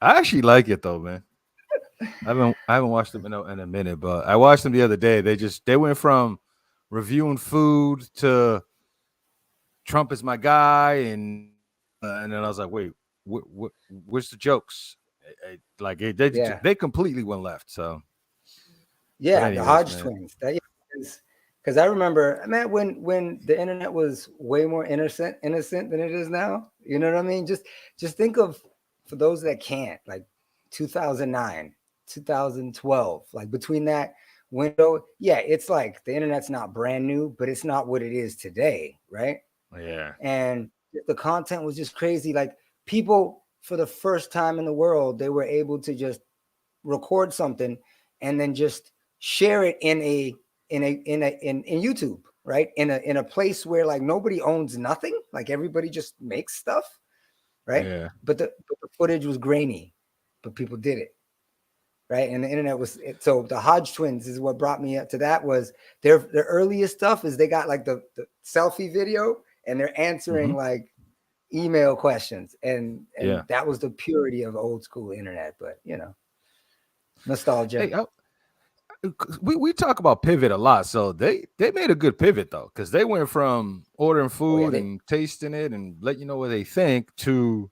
I actually like it though, man. I haven't watched them in a minute, but I watched them the other day. They went from reviewing food to Trump is my guy, and then I was like, wait, where's the jokes? Like Yeah, they completely went left. So, but yeah, the anyways, Hodge man, twins. That is because I remember, man, when the internet was way more innocent than it is now. You know what I mean? Just think of, for those that can't, like 2009, 2012, like between that window. Yeah, it's like the internet's not brand new, but it's not what it is today, right? yeah, And the content was just crazy. Like, people, for the first time in the world, they were able to just record something and then just share it in YouTube, right? In a place where like nobody owns nothing, like everybody just makes stuff, right? yeah, But the footage was grainy, but people did it, right? And the internet was it. So the Hodge twins is what brought me up to that. Was their earliest stuff is they got like the selfie video, and they're hmm, answering like email questions, and yeah. that was the purity of old school internet. But nostalgia. Hey, we talk about pivot a lot, so they made a good pivot though, because they went from ordering Oh yeah, food and tasting it and let you know what they think to,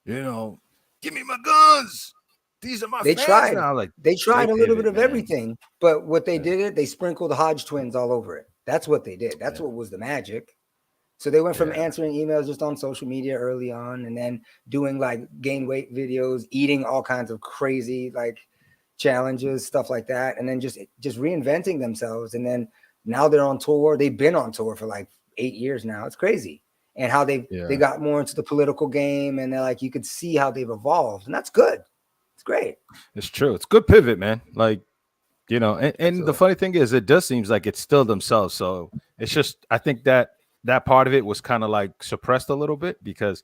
you know, give me my guns. These are my they fans tried. now. Like They they tried a little bit pivot, of man. everything, but what they Yeah, did they sprinkled the Hodge twins all over it. That's what they did. That's yeah, what was the magic. So they went from yeah, answering emails just on social media early on, and then doing like gain weight videos, eating all kinds of crazy like challenges, stuff like that, and then just reinventing themselves. And then now they're on tour. They've been on tour for like 8 years now. It's crazy. And how they yeah. got more into the political game, and they're like, you could see how they've evolved, and that's good. It's great. It's true. It's good pivot, man. Like, you know, and the Absolutely. funny thing is, it does seems like it's still themselves. So it's just, I think that part of it was kind of like suppressed a little bit because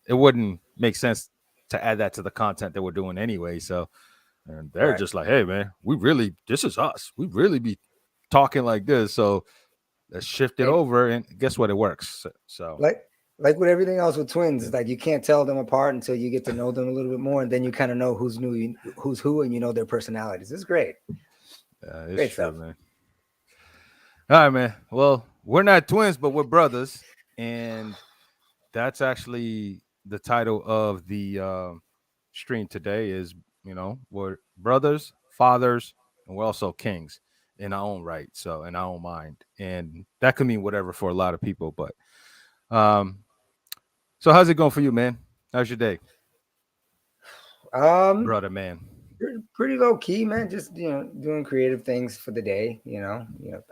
it wouldn't make sense to add that to the content that we're doing anyway. So, and they're Right. just like, hey, man, this is us. We really be talking like this. So let's shift it And over, and guess what? It works. So like like with everything else with twins, yeah, it's like you can't tell them apart until you get to know them a little bit more, and then you kind of know who's who, and you know their personalities. It's great. it's Great true, stuff. man. All right, man. Well, we're not twins, but we're brothers, and that's actually the title of the stream today. Is, we're brothers, fathers, and we're also kings in our own right. So in our own mind, and that could mean whatever for a lot of people. But um, so how's it going for you, man? How's your day, Um, brother, man? pretty low key, man. Just doing creative things for the day.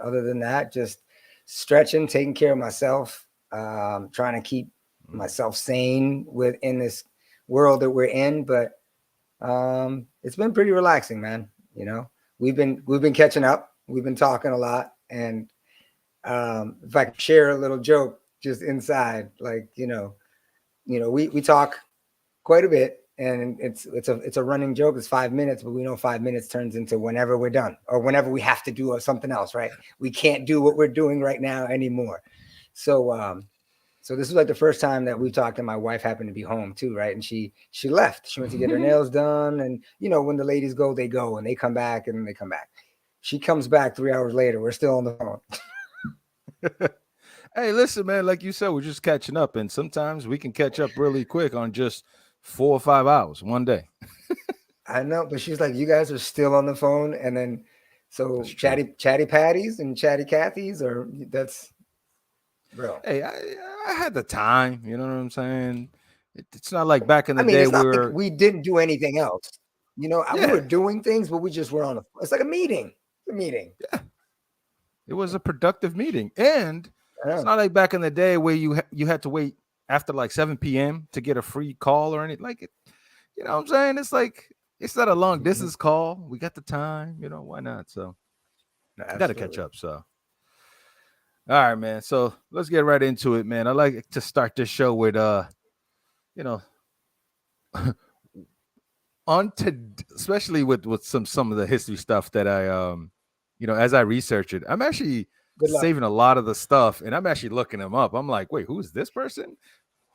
Other than that, just stretching, taking care of myself, trying to keep Mm. myself sane within this world that we're in. But it's been pretty relaxing, man. You know, we've been catching up. We've been talking a lot, and if I can share a little joke just inside, like we talk quite a bit, and it's a running joke. It's 5 minutes, but we know 5 minutes turns into whenever we're done or whenever we have to do something else, right? We can't do what we're doing right now anymore. So this was like the first time that we talked, and my wife happened to be home too, right? And she left. She went to get her nails done, and when the ladies go, they go, and they come back, and then they come back. She comes back 3 hours later. We're still on the phone. Hey, listen, man. Like you said, we're just catching up, and sometimes we can catch up really quick on just 4 or 5 hours one day. I know, but she's like, you guys are still on the phone, and then That's so true. chatty Patties and chatty Cathy's, or that's bro. Hey, I had the time. You know what I'm saying? It's not like back in I the mean, day it's we not like were. we didn't do anything else. We Yeah, were doing things, but we just were on. It's like a meeting. It's a meeting. yeah. It was a productive meeting, and I it's know. not like back in the day where you had to wait after like 7 p.m. to get a free call or anything. Like it, you know what I'm saying? It's like it's not a long Mhm. distance call. We got the time. Why not? So No, got to catch absolutely. up. So all right, man. So let's get right into it, man. I like to start this show with you know, on to especially with some of the history stuff that I as I research it, I'm actually Good luck. saving a lot of the stuff and I'm actually looking them up. I'm like, wait, who's this person?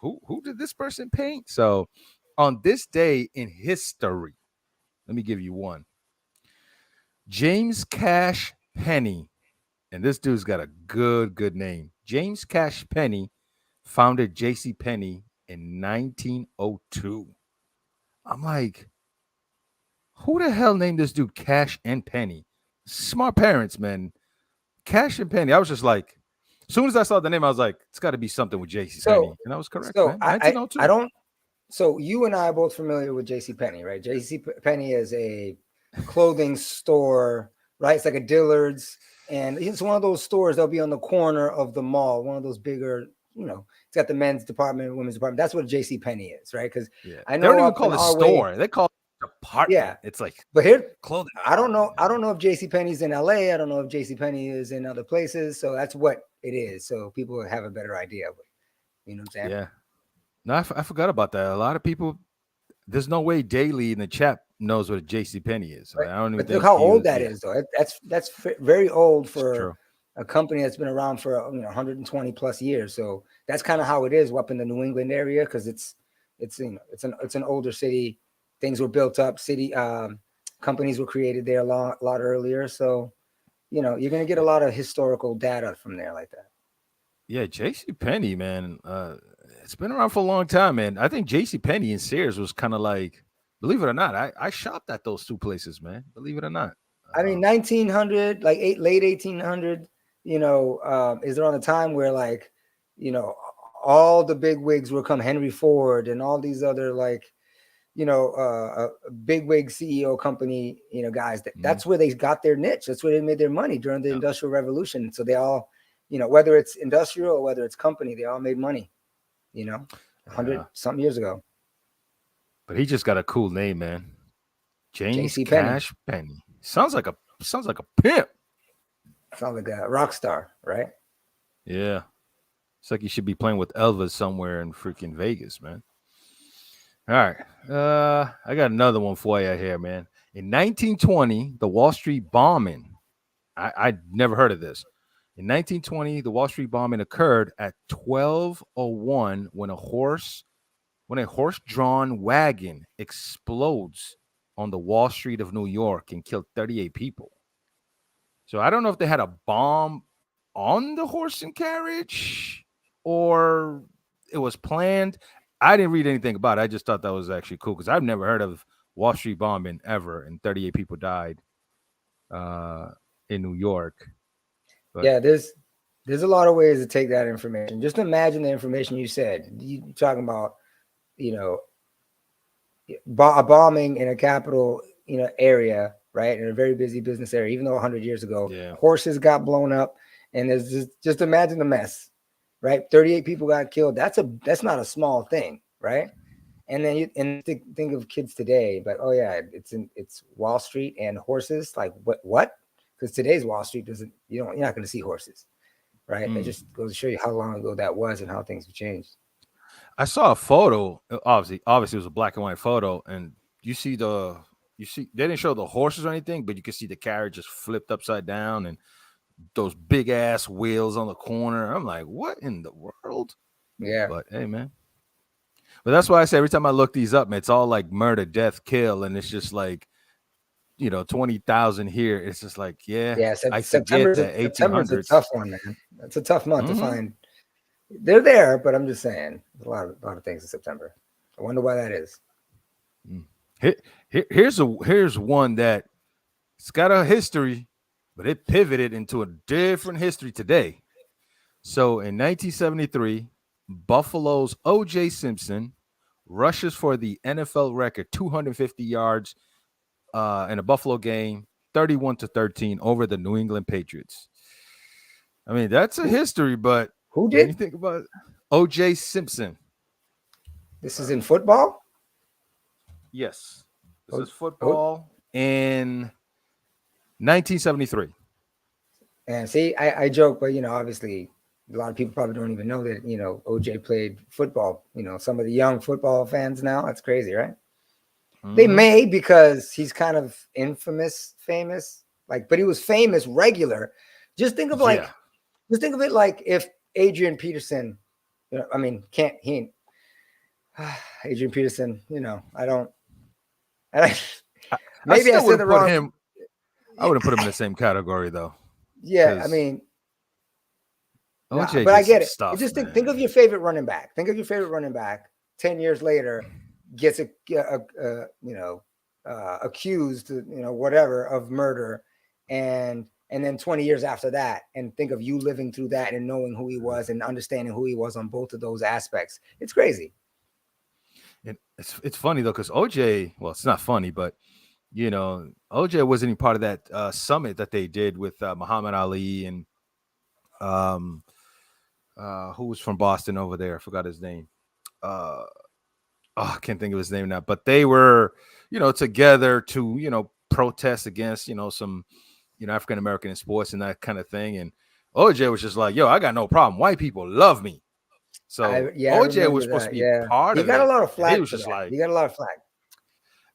Who did this person paint? So on this day in history, let me give you one. James Cash Penny, and this dude's got a good name. James Cash Penny founded J.C. Penney in 1902. I'm like, who the hell named this dude Cash and Penny? Smart parents, man. Cash and Penny. I was just like, as soon as I saw the name, I was like, it's got to be something with J.C. Penney. And I was correct, so man. 1902. I don't. So you and I are both familiar with J.C. Penney, right? J.C. Penney is a clothing store, right? It's like a Dillard's, and it's one of those stores that'll be on the corner of the mall. One of those bigger, it's got the men's department, women's department. That's what J.C. Penney is, right? Because I know they don't even call it store. They call it department. Yeah, it's like, but here clothing. I don't know if J.C. Penney's in L.A. I don't know if J.C. Penney is in other places. So that's what it is. So people have a better idea of it. You know what I'm saying? Yeah. No, I forgot about that. A lot of people, there's no way Daily in the chat knows what a J.C. Penney is. Right. I don't even but think look how old that is, though. That's very old for a company that's been around for 120 plus years. So that's kind of how it is up in the New England area, because it's an older city. Things were built up. Companies were created there a lot earlier. So you're gonna get a lot of historical data from there like that. Yeah, J.C. Penney, man. It's been around for a long time, man. I think J.C. Penney and Sears was kind of like, believe it or not, I shopped at those two places, man. Believe it or not. I mean, 1900, like late 1800, is there on a time where all the big wigs will come, Henry Ford and all these other big wig CEO company, guys. That's where they got their niche. That's where they made their money during the Industrial Revolution. So they all, whether it's industrial or whether it's company, they all made money. 100 something years ago. But he just got a cool name, man. James J.C. Cash Penny. Sounds like a pimp. Sounds like a rock star, right? Yeah. It's like you should be playing with Elvis somewhere in freaking Vegas, man. All right. I got another one for you here, man. In 1920, the Wall Street bombing. I'd never heard of this. In 1920, the Wall Street bombing occurred at 12:01 when a horse-drawn wagon explodes on the Wall Street of New York and killed 38 people. So I don't know if they had a bomb on the horse and carriage or it was planned. I didn't read anything about it. I just thought that was actually cool because I've never heard of Wall Street bombing ever, and 38 people died in New York. But yeah, there's a lot of ways to take that information. Just imagine the information you said. You're talking about, a bombing in a capital, area, right? In a very busy business area, even though 100 years ago, horses got blown up, and there's just imagine the mess, right? 38 people got killed. That's not a small thing, right? And then you think of kids today, but oh yeah, it's Wall Street and horses. Like what? Because today's Wall Street you're not going to see horses, right? It just goes to show you how long ago that was and how things have changed. I saw a photo. Obviously, it was a black and white photo, and you see they didn't show the horses or anything, but you can see the carriage just flipped upside down and those big ass wheels on the corner. I'm like, what in the world? Yeah. But hey, man. But that's why I say every time I look these up, man, it's all like murder, death, kill, and it's just like 20,000 here. It's just like, I forget that 1800s. September's a tough one, man. That's a tough month to find. They're there, but I'm just saying, there's a lot of things in September. I wonder why that is. Here's one that it's got a history, but it pivoted into a different history today. So in 1973, Buffalo's O.J. Simpson rushes for the NFL record 250 yards in a Buffalo game, 31-13 over the New England Patriots. I mean, that's a history, but who did? You think about O.J. Simpson. This is in football? Yes. This is football in 1973. And see, I joke, but obviously a lot of people probably don't even know that OJ played football. Some of the young football fans now, that's crazy, right? They may, because he's kind of famous, but he was famous regular. Just think of it like if Adrian Peterson, Adrian Peterson, I don't. I, I maybe I still said the wouldn't put wrong. him. I wouldn't put him in the same category though, Yeah, I because mean, nah, OJ but I did some get it. stuff, Just think of man. your favorite running back. Think of your favorite running back. 10 years later, gets accused, whatever of murder, and then 20 years after that, and think of you living through that and knowing who he was and understanding who he was on both of those aspects. It's crazy. And it's funny though, because OJ. Well, it's not funny, but OJ wasn't even part of that summit that they did with Muhammad Ali and um who was from Boston over there. I forgot his name. Uh, I can't think of his name now. But they were, together to protest against some African American in sports and that kind of thing. And OJ was just like, "Yo, I got no problem. White people love me." So I OJ was remember supposed to that. be Yeah, part he of got a it, lot of and he flack was for just that. like, He got a lot of flack.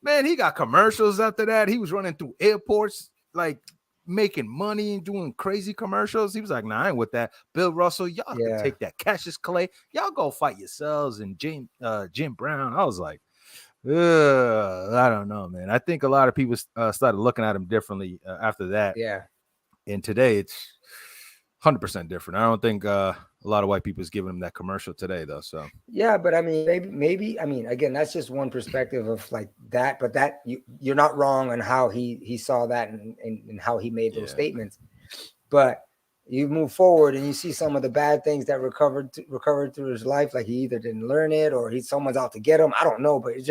man, he got commercials after that. He was running through airports, like making money and doing crazy commercials. He was like, nah, I ain't with that. Bill Russell, y'all could Yeah, take that. Cassius Clay, y'all go fight yourselves. And Jim Brown. I was like, I don't know, man. I think a lot of people started looking at him differently after that. yeah. And today it's 100% different. I don't think a lot of white people is giving him that commercial today, though. So Yeah, but I mean, maybe I mean, again, that's just one perspective of like that. But that you're not wrong on how he saw that and how he made those yeah, statements. But you move forward and you see some of the bad things that recovered through his life, like he either didn't learn it or someone's out to get him. I don't know, but it's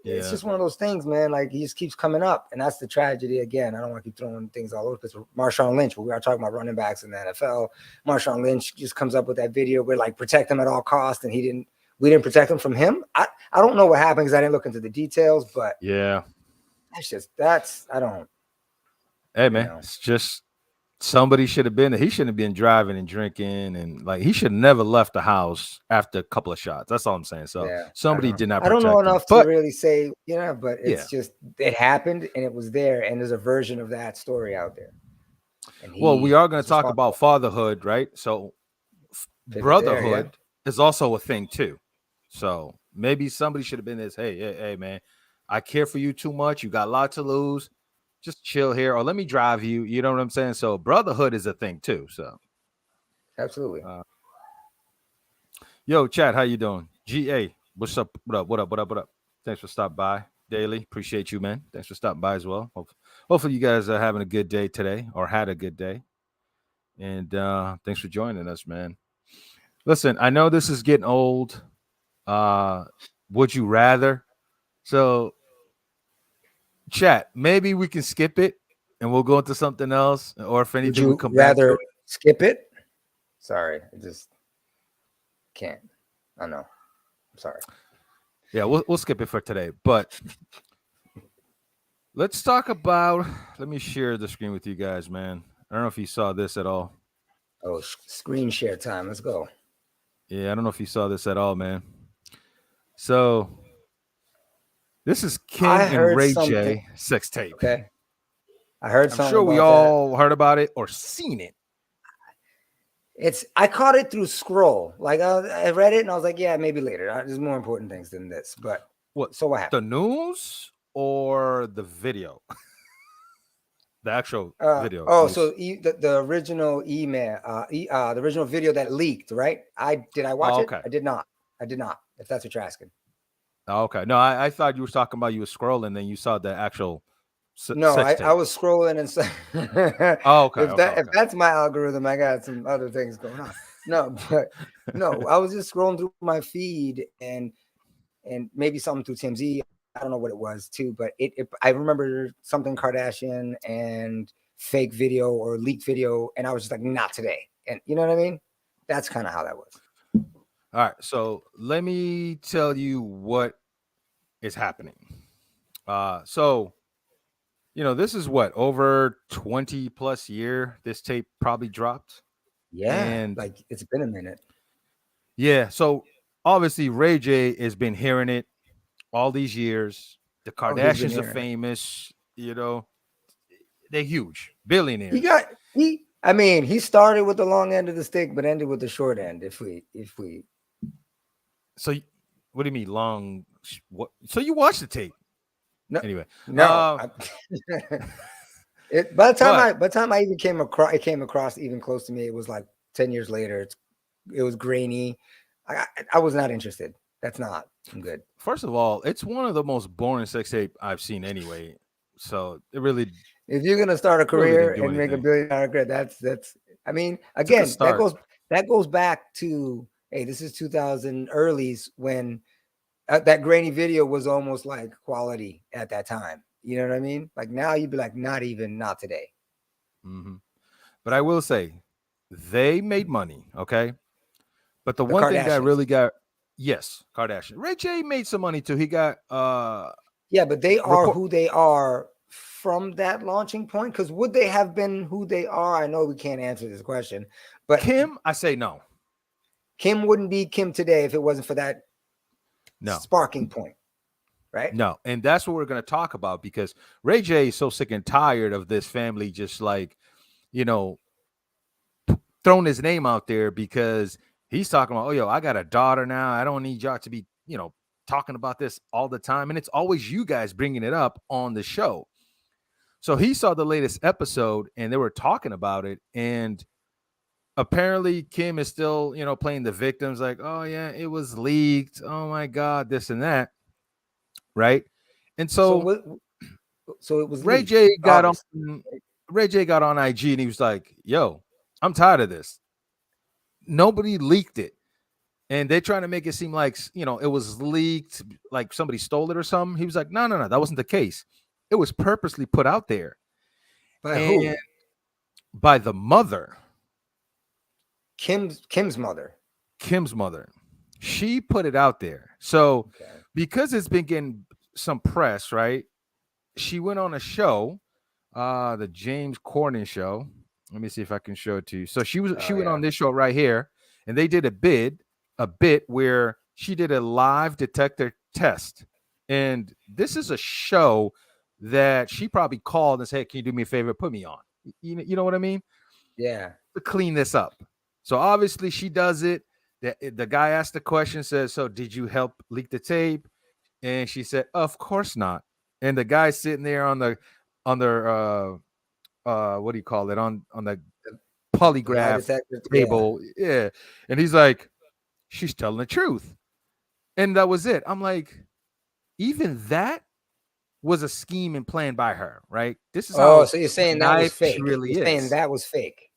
yeah, just one of those things, man. Like he just keeps coming up, and that's the tragedy. Again, I don't want to keep throwing things all over because Marshawn Lynch, we are talking about running backs in the NFL. Marshawn Lynch just comes up with that video where like protect him at all costs, and we didn't protect him from him. I don't know what happened because I didn't look into the details, but yeah. I don't, Hey, you man, know, it's just somebody should have been. He shouldn't have been driving and drinking, and like he should have never left the house after a couple of shots. That's all I'm saying. So yeah, somebody did not I don't know protect him. enough to But really say, but yeah, it's just it happened and it was there, and there's a version of that story out there, and well, we he are going to is talk responsible. about fatherhood, right? So Pivot there, yeah. brotherhood is also a thing too. So maybe somebody should have been this. Hey, man, I care for you too much. You got a lot to lose. Just chill here, or let me drive you. You know what I'm saying? So brotherhood is a thing too. So, Absolutely. yo, Chad, how you doing? GA, what's up? What up? What up? What up? What up? Thanks for stopping by, Daily. Appreciate you, man. Thanks for stopping by as well. Hopefully, you guys are having a good day today, or had a good day. And thanks for joining us, man. Listen, I know this is getting old. Uh, would you rather? So, chat. Maybe we can skip it, and we'll go into something else. Or if Would anything, we you come back to rather it. skip it? Sorry, I just can't. I know. I'm sorry. Yeah, we'll skip it for today. But let's talk about. Let me share the screen with you guys, man. I don't know if you saw this at all. Oh, screen share time. Let's go. Yeah, I don't know if you saw this at all, man. So this is I Kim and heard Ray something. J sex tape. Okay. I heard I'm something sure we about that. all heard about it or seen it. I caught it through scroll. Like I read it and I was like, yeah, maybe later. There's more important things than this. But What? so what The happened? news or the video? The actual video. So the original email, the original video that leaked, right? I watch Oh, it? okay. I did not. If that's what you're asking. Oh, okay. No, I thought you were talking about you were scrolling, then you saw the actual No, sex I tape. was scrolling and Oh, okay. if that's my algorithm, I got some other things going on. No, but no, I was just scrolling through my feed and maybe something through TMZ. I don't know what it was too, but I remember something Kardashian and fake video or leaked video, and I was just like, not today. And you know what I mean? That's kind of how that was. All right. So let me tell you what is happening. So this is what, over 20 plus year this tape probably dropped. Yeah, And like it's been a minute. yeah, so obviously Ray J has been hearing it all these years. The Oh, he's been Kardashians are hearing it. famous, they're huge, billionaires. I mean, he started with the long end of the stick, but ended with the short end. If we So What do you mean long? What? So you watched the tape No, anyway? no. By the time But I even came across even close to me, it was like 10 years later. It was grainy. I was not interested. That's not. I'm good. first of all, it's one of the most boring sex tape I've seen anyway. So it really, If you're gonna start a really career didn't do and make anything. $1 billion career, that's. I mean, It's a good again, start. that goes back to, hey, this is 2000 earlys when that grainy video was almost like quality at that time. You know what I mean? Like now you'd be like, not today. Hmm. But I will say, they made money. Okay. But the The one thing that Kardashians. really got, yes, Kardashian. Ray J made some money too. He got Yeah, but they are report who they are from that launching point. Because would they have been who they are? I know we can't answer this question, but Kim. I say no, Kim wouldn't be Kim today if it wasn't for that no, sparking point, right? no. And that's what we're gonna talk about because Ray J is so sick and tired of this family just like, you know, throwing his name out there because he's talking about, oh, yo, I got a daughter now. I don't need y'all to be, talking about this all the time. And it's always you guys bringing it up on the show. So he saw the latest episode and they were talking about it. And apparently Kim is still, playing the victims like, oh, yeah, it was leaked. Oh, my God, this and that. Right. And So so what? So it was Ray leaked, J got on. obviously. Ray J got on IG and he was like, yo, I'm tired of this. Nobody leaked it. And they're trying to make it seem like, it was leaked, like somebody stole it or something. He was like, no, no, no, that wasn't the case. It was purposely put out there. By And who? by the mother, Kim's mother. Kim's mother, she put it out there. So Okay. because it's been getting some press, right? She went on a show, the James Corden show. Let me see if I can show it to you. So she Oh went on yeah. this show right here, and they did a bit where she did a live detector test. And this is a show that she probably called and said, hey, can you do me a favor? Put me on. You know what I mean? Yeah. To clean this up. So obviously she does it. The guy asked the question, says, so did you help leak the tape? And she said, of course not. And the guy sitting there on their what do you call it? On the The lie polygraph detector. Yeah. table. Yeah. And he's like, she's telling the truth. And that was it. I'm like, even that was a scheme and planned by her, right? This is Oh, how so you're saying that was knife she fake? really You're saying is. that was fake?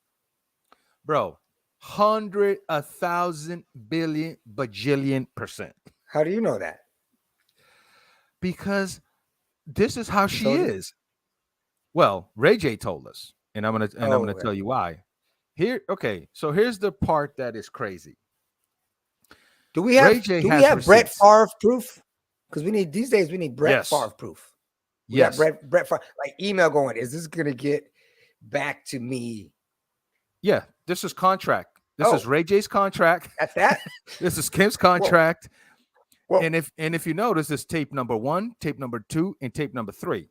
Bro, 100, 1,000, billion, bajillion percent. How do you know that? Because this is how He she told you? is. Well, Ray J told us, and I'm gonna Oh, okay. tell you why. Okay, so here's the part that is crazy. Ray J Do we has have Brett receipts. Favre proof? Because these days we need Brett Yes, Favre proof. We got yes, Brett Favre, like email going. Is this gonna get back to me? yeah. This is contract. This is Oh, Ray J's contract. that's that. This is Kim's Whoa, contract. whoa. And if you notice, it's tape number 1, tape number 2, and tape number 3.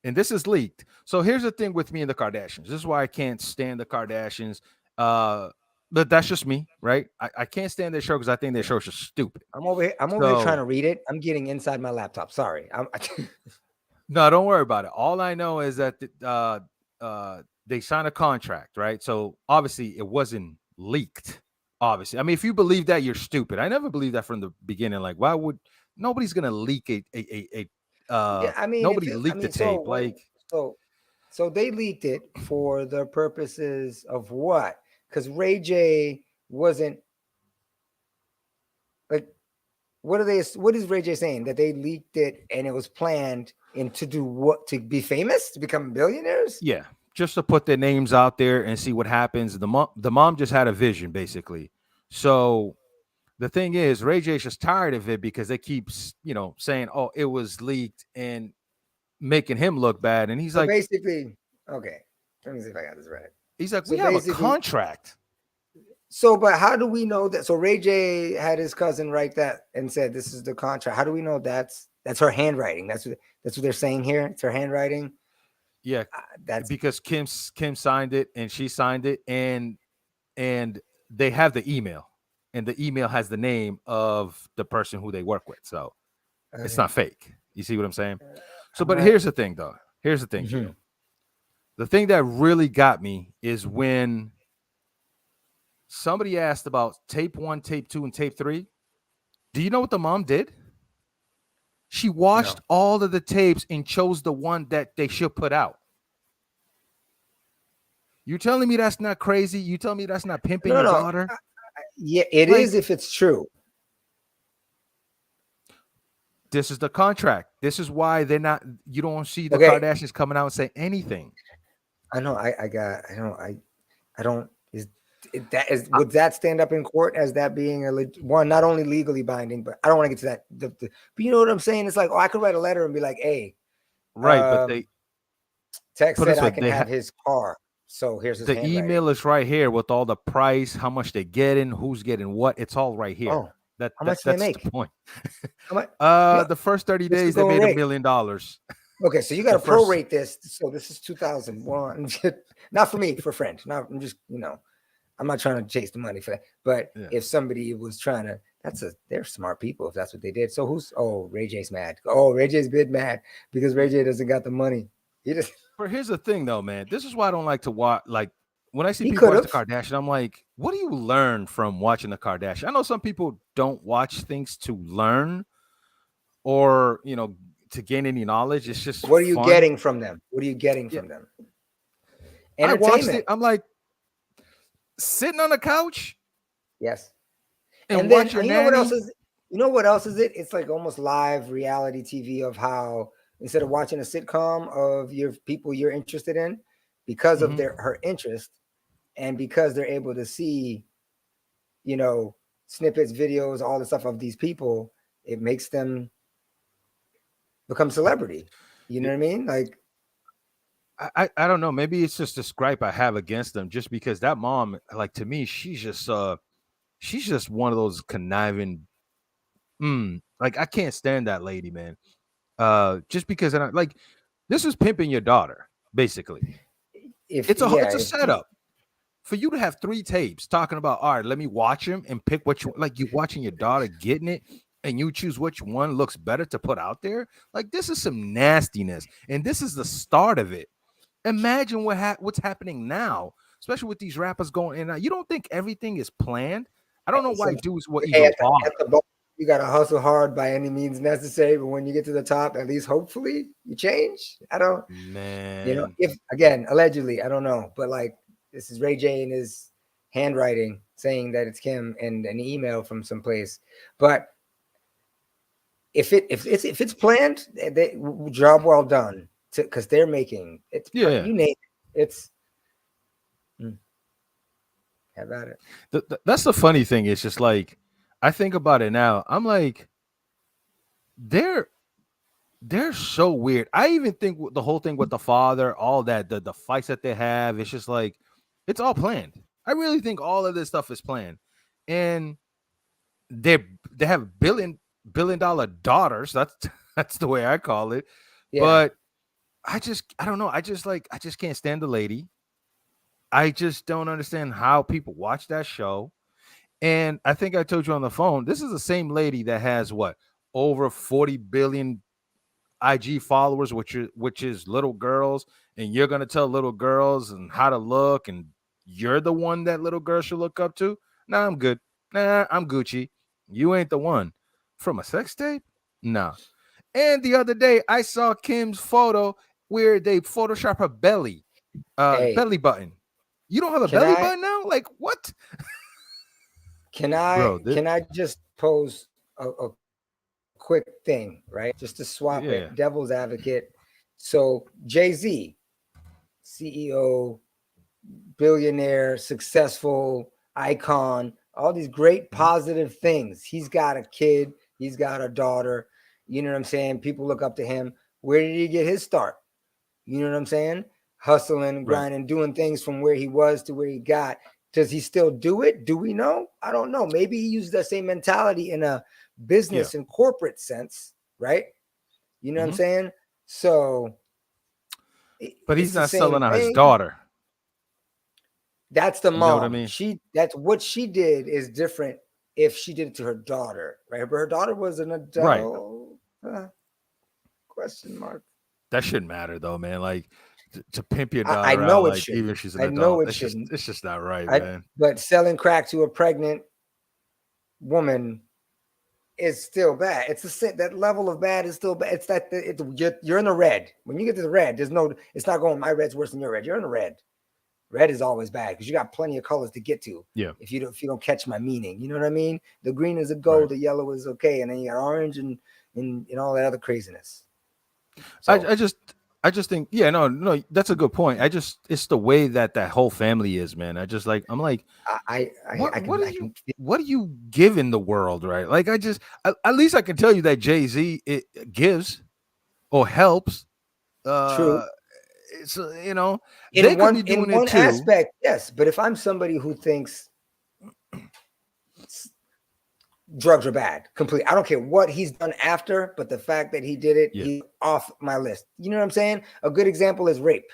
And this is leaked. So here's the thing with me and the Kardashians. This is why I can't stand the Kardashians. But that's just me, right? I can't stand their show because I think their show is just stupid. I'm over here. I'm over here trying So to read it. I'm getting inside my laptop. Sorry. no, don't worry about it. All I know is that they signed a contract, right? So obviously it wasn't leaked. Obviously, I mean, if you believe that, you're stupid. I never believed that from the beginning. Like, why would nobody's gonna leak Yeah, I mean, nobody leaked the so tape? what? Like, So, so they leaked it for the purposes of what? Because Ray J wasn't like, what are they? What is Ray J saying that they leaked it and it was planned and to do what? To be famous, to become billionaires? yeah, just to put their names out there and see what happens. The mom just had a vision, basically. So the thing is, Ray J's just tired of it because they keep, saying, "Oh, it was leaked," and making him look bad. And So basically, okay. Let me see if I got this right. he's like, So we have a basically, contract. but how do we know that? So Ray J had his cousin write that and said, "This is the contract." How do we know that's her handwriting? That's what they're saying here. It's her handwriting. Yeah, That's because Kim signed it and she signed it, and they have the email. and the email has the name of the person who they work with. So it's not fake. You see what I'm saying? So, but here's the thing, though. Here's the thing, Gio. The thing that really got me is when somebody asked about tape 1, tape 2, and tape 3. Do you know what the mom did? She watched all of the tapes and chose the one that they should put out. You telling me that's not crazy? You telling me that's not pimping your daughter? Yeah, it is if it's true. This is the contract. This is why they're not. You don't see the Kardashians coming out and say anything. I know. I don't. Would that stand up in court as that being one not only legally binding, but I don't want to get to that. But you know what I'm saying? It's like, I could write a letter and be like, hey, but they text said I can have his car. So here's his the email is right here with all the price, how much they're getting, who's getting what. It's all right here. Oh, that's they make? The point. The first 30 days they made $1 million. Okay, so you got to prorate this. So this is 2001. Not for me, for friends. Not I'm just I'm not trying to chase the money for that. But if somebody was trying to, they're smart people if that's what they did. So Ray J's mad. Ray J's been mad because Ray J doesn't got the money. But here's the thing, though, man. This is why I don't like to watch. Like when I see people watch the Kardashian, I'm like, what do you learn from watching the Kardashian? I know some people don't watch things to learn or to gain any knowledge. It's just what are you getting from them? What are you getting from them? I watched it. I'm like sitting on the couch. Yes. And then you know what else is it? It's like almost live reality TV of how instead of watching a sitcom of your people you're interested in, because of her interest, and because they're able to see, snippets, videos, all the stuff of these people, it makes them become celebrity. You know what I mean? Like, I don't know. Maybe it's just a gripe I have against them, just because that mom, like to me, she's just one of those conniving. Like I can't stand that lady, man. Just because this is pimping your daughter, basically. It's a setup for you to have 3 tapes talking about. All right, let me watch them and pick what you like. You watching your daughter getting it, and you choose which one looks better to put out there. Like this is some nastiness, and this is the start of it. Imagine what's happening now, especially with these rappers going in. You don't think everything is planned? I don't know why dudes will even bother. You got to hustle hard by any means necessary, but when you get to the top, at least hopefully you change. I don't, man. If again, allegedly, I don't know, but like this is Ray J in his handwriting saying that it's Kim and an email from someplace. But if it's planned, job well done, because they're making it. You name it. It's how about it? That's the funny thing. It's just like I think about it now. I'm like, they're so weird. I even think the whole thing with the father, all that, the fights that they have, it's just like it's all planned. I really think all of this stuff is planned, and they have billion dollar daughters. That's the way I call it. Yeah. But I don't know. I just can't stand the lady. I just don't understand how people watch that show. And I think I told you on the phone, this is the same lady that has over 40 billion IG followers, which is little girls, and you're gonna tell little girls and how to look, and you're the one that little girls should look up to. Nah, I'm good. Nah, I'm Gucci. You ain't the one. From a sex tape? Nah. And the other day I saw Kim's photo where they Photoshop her belly, belly button. You don't have a belly button now? Like what? Can I just pose a quick thing, right? Just to swap it, devil's advocate. So Jay-Z, CEO, billionaire, successful icon, all these great positive things. He's got a kid, he's got a daughter. You know what I'm saying? People look up to him. Where did he get his start? You know what I'm saying? Hustling, grinding, doing things from where he was to where he got. Does he still do it? Do we know? I don't know. Maybe he used that same mentality in a business and corporate sense, right? You know what I'm saying? So, but he's not selling out his daughter. That's the mom. You know what I mean? That's what she did is different if she did it to her daughter, right? But her daughter was an Right. adult. Question mark. That shouldn't matter though, man. Like to pimp your I daughter out, know it like even shouldn't. if she's an I know adult, it shouldn't. it's just not right, man. But selling crack to a pregnant woman is still bad. It's that level of bad is still bad. It's that you're in the red. When you get to the red, it's not going, my red's worse than your red. You're in the red. Red is always bad because you got plenty of colors to get to. Yeah. If you don't catch my meaning, you know what I mean? The green is a gold, Right. the yellow is okay, and then you got orange and all that other craziness. So I just think, yeah, no, that's a good point. It's the way that whole family is, man. I'm like, what are you giving the world, right? Like, at least I can tell you that Jay-Z it gives or helps. True. It's you know, in one aspect, yes. But if I'm somebody who thinks drugs are bad, completely, I don't care what he's done after, but the fact that he did it, he's off my list. You know what I'm saying? A good example is rape.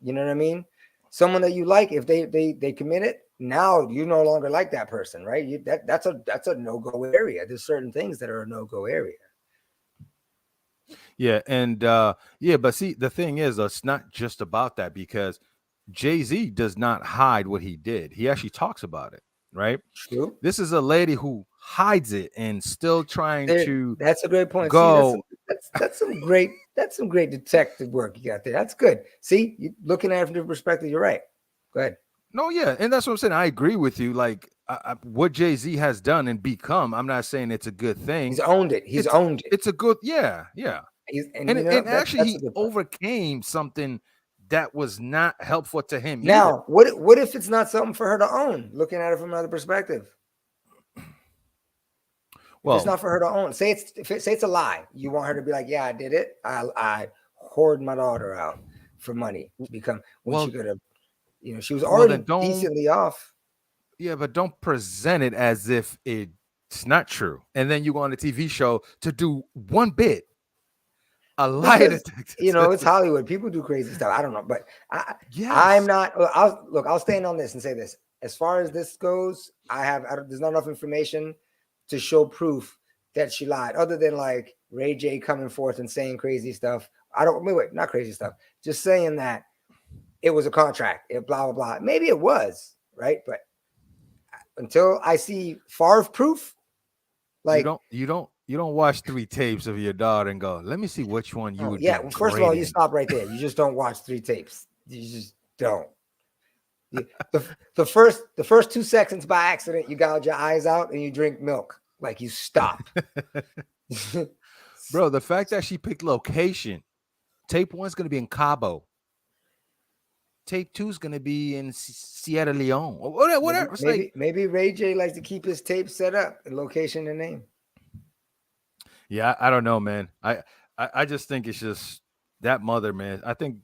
You know what I mean? Someone that you like, if they commit it, now you no longer like that person, right? That's a no-go area. There's certain things that are a no-go area. Yeah, and but see, the thing is, it's not just about that, because Jay-Z does not hide what he did. He actually talks about it, right? True. This is a lady who hides it and still trying to. That's a great point. Go. See, that's some great detective work you got there. That's good. See, you looking at it from a different perspective. You're right. Go ahead. No, yeah, and that's what I'm saying. I agree with you. Like what Jay-Z has done and become, I'm not saying it's a good thing. He's owned it. It's a good, yeah. And actually, he overcame something that was not helpful to him. Now, what if it's not something for her to own? Looking at it from another perspective. Well, if it's not for her to own. Say it's a lie. You want her to be like, yeah, I did it. I hoard my daughter out for money to become when she could have. She was already decently off. Yeah, but don't present it as if it's not true. And then you go on a TV show to do one bit. A lie detector. It's Hollywood. People do crazy stuff. I don't know, but I'm not. I'll stand on this and say this. As far as this goes, there's not enough information to show proof that she lied, other than like Ray J coming forth and saying crazy stuff. Not crazy stuff. Just saying that it was a contract. It blah blah blah. Maybe it was, right? But until I see Favre proof, like you don't watch 3 tapes of your daughter and go, let me see which one you would. Yeah, well, first of all, you stop right there. You just don't watch 3 tapes. You just don't. The first 2 seconds by accident, you gouge your eyes out and you drink milk. Like, you stop. Bro, the fact that she picked location, tape 1's going to be in Cabo. Tape 2's going to be in Sierra Leone. Whatever. Maybe Ray J likes to keep his tape set up, location and name. Yeah, I don't know, man. I just think it's just that mother, man. I think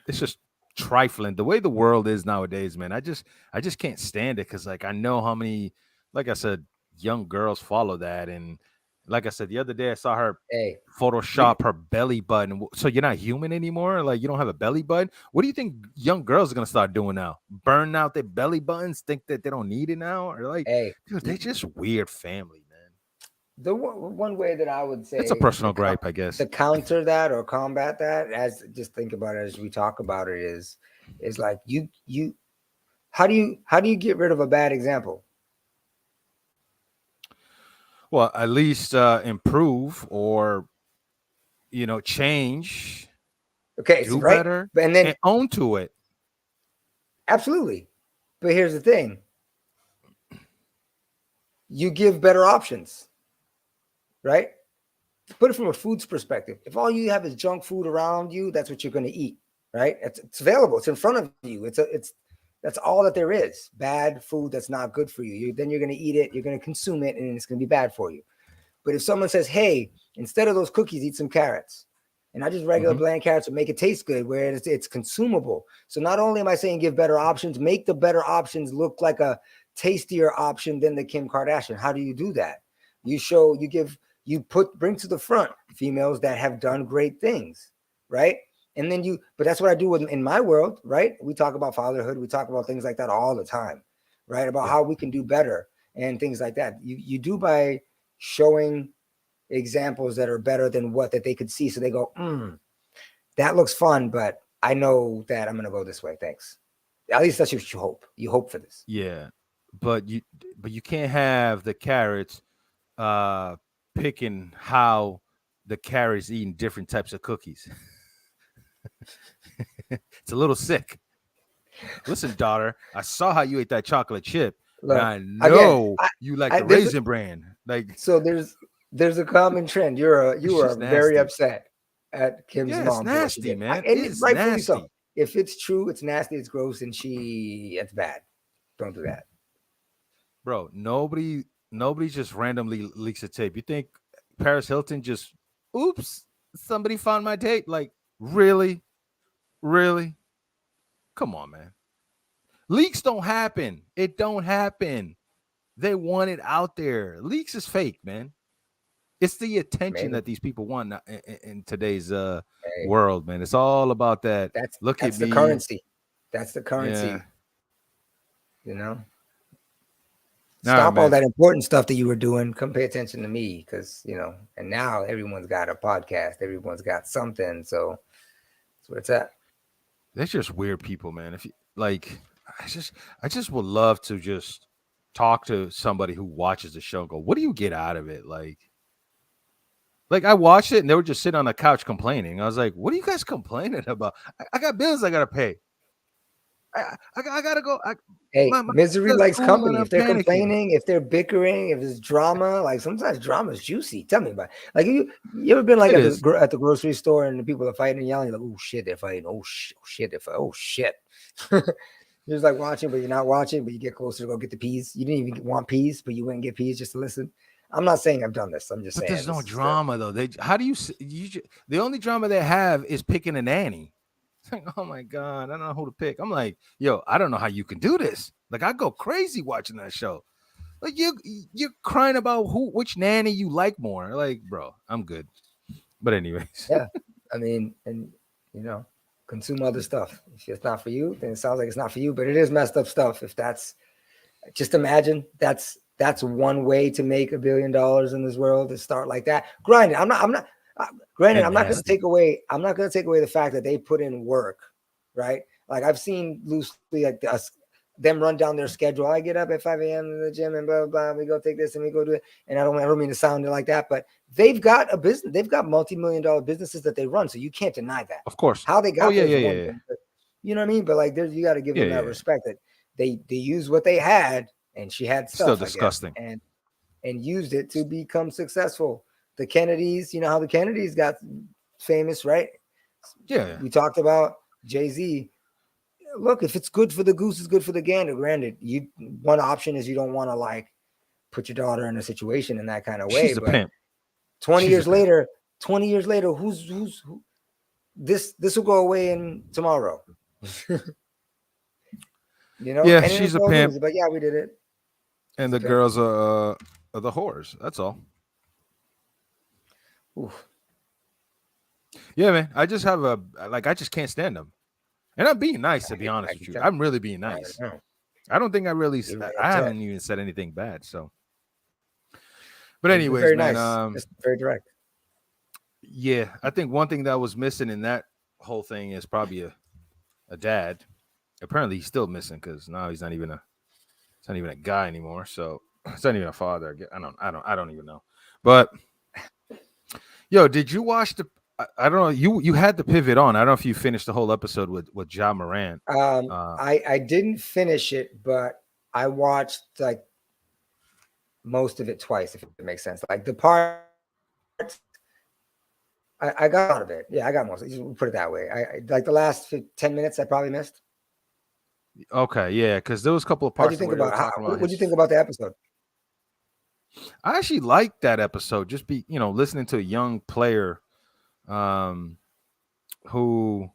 it's just trifling the way the world is nowadays, man. I just can't stand it, because like I know how many, like I said, young girls follow that. And like I said, the other day I saw her Photoshop her belly button. So you're not human anymore? Like, you don't have a belly button? What do you think young girls are gonna start doing now? Burn out their belly buttons, think that they don't need it now? Or like, dude, they're just weird family. The one way that I would say, it's a personal gripe, I guess, to counter that or combat that, just think about it as we talk about it, is like how do you get rid of a bad example? Well, at least improve or change. Okay, do better, and then own to it. Absolutely, but here's the thing: you give better options. Right? Put it from a food's perspective. If all you have is junk food around you, that's what you're going to eat, right? It's available. It's in front of you. That's all that there is. Bad food that's not good for you. Then you're going to eat it. You're going to consume it, and it's going to be bad for you. But if someone says, "Hey, instead of those cookies, eat some carrots," and not just regular bland carrots, but make it taste good, where it's consumable. So not only am I saying give better options, make the better options look like a tastier option than the Kim Kardashian. How do you do that? Bring to the front females that have done great things, right? And then but that's what I do in my world, right? We talk about fatherhood. We talk about things like that all the time, right? About how we can do better. and things like that. You do by showing examples that are better than what that they could see, so they go, that looks fun, but I know that I'm going to go this way. Thanks. At least that's what you hope. You hope for this. Yeah, but you can't have the carrots picking how the carrots eating different types of cookies. It's a little sick. Listen, daughter, I saw how you ate that chocolate chip. Look, and I know again, you like the Raisin Bran. Like, so there's a common trend. You are very nasty. upset at Kim's mom. It's nasty, man. It's rightfully nasty. so. If it's true, it's nasty, it's gross, and it's bad. Don't do that, bro. Nobody just randomly leaks a tape. You think Paris Hilton just, oops, somebody found my tape? Like, really? Come on, man. Leaks don't happen. It don't happen. They want it out there. Leaks is fake, man. It's the attention that these people want in today's world, man. It's all about that. That's at the me. currency. That's the currency. Yeah. You know? Stop all that important stuff that you were doing. Come pay attention to me, because, and now everyone's got a podcast. Everyone's got something. So that's where it's at. That's just weird people, man. If you like, I just would love to just talk to somebody who watches the show and go, what do you get out of it? Like I watched it and they were just sitting on the couch complaining. I was like, what are you guys complaining about? I got bills I gotta pay. I gotta go. My misery likes company. If they're complaining, if they're bickering, if it's drama, like sometimes drama is juicy. Tell me about it. Like you ever been like at the grocery store and the people are fighting and yelling, like, oh shit, they're fighting. Oh shit, they're fighting. Oh shit. You're just like watching, but you're not watching, but you get closer to go get the peas. You didn't even want peas, but you went and get peas just to listen. I'm not saying I've done this. I'm just saying. There's no drama though. How do you the only drama they have is picking a nanny. It's like, oh my God, I don't know who to pick. I'm like, yo, I don't know how you can do this. Like, I go crazy watching that show. Like, you're crying about which nanny you like more. Like, bro, I'm good. But anyways. Yeah. I mean, and consume other stuff. If it's not for you, then it sounds like it's not for you. But it is messed up stuff. If that's, just imagine that's one way to make $1 billion in this world, to start like that. Grinding. I'm not going to take away the fact that they put in work, right? Like I've seen loosely like them run down their schedule. I get up at 5 a.m. in the gym and blah, blah, blah. We go take this and we go do it. And I don't mean to sound like that, but they've got a business. They've got multi-million-dollar businesses that they run. So you can't deny that. Of course. How they got yeah. But, you know what I mean? But like you got to give them that respect that they used what they had, and she had stuff. Still disgusting. And used it to become successful. The Kennedys, you know how the Kennedys got famous, right? Yeah. We talked about Jay-Z. Look, if it's good for the goose, it's good for the gander. Granted, one option is you don't want to like put your daughter in a situation in that kind of way. She's a pimp. 20 years later, who's this will go away in tomorrow. Yeah, she's a pimp. But yeah, we did it. And the girls are the whores. That's all. Oof. Yeah, man. I just can't stand them. And I'm being nice, to be honest with you. I'm really being nice. I don't think I haven't even said anything bad. So, but anyways, very man, nice. Just very direct. Yeah, I think one thing that was missing in that whole thing is probably a dad. Apparently, he's still missing because now he's not even a guy anymore. So it's not even a father. I don't even know. But yo, did you watch I don't know. You had the pivot on. I don't know if you finished the whole episode with Ja Morant. I didn't finish it, but I watched like most of it twice, if it makes sense. Like the part I got out of it. Yeah, I got most. Just put it that way. I like the last 10 minutes I probably missed. Okay, yeah, because there was a couple of parts. What do you think about the episode? I actually liked that episode. Just listening to a young player. Who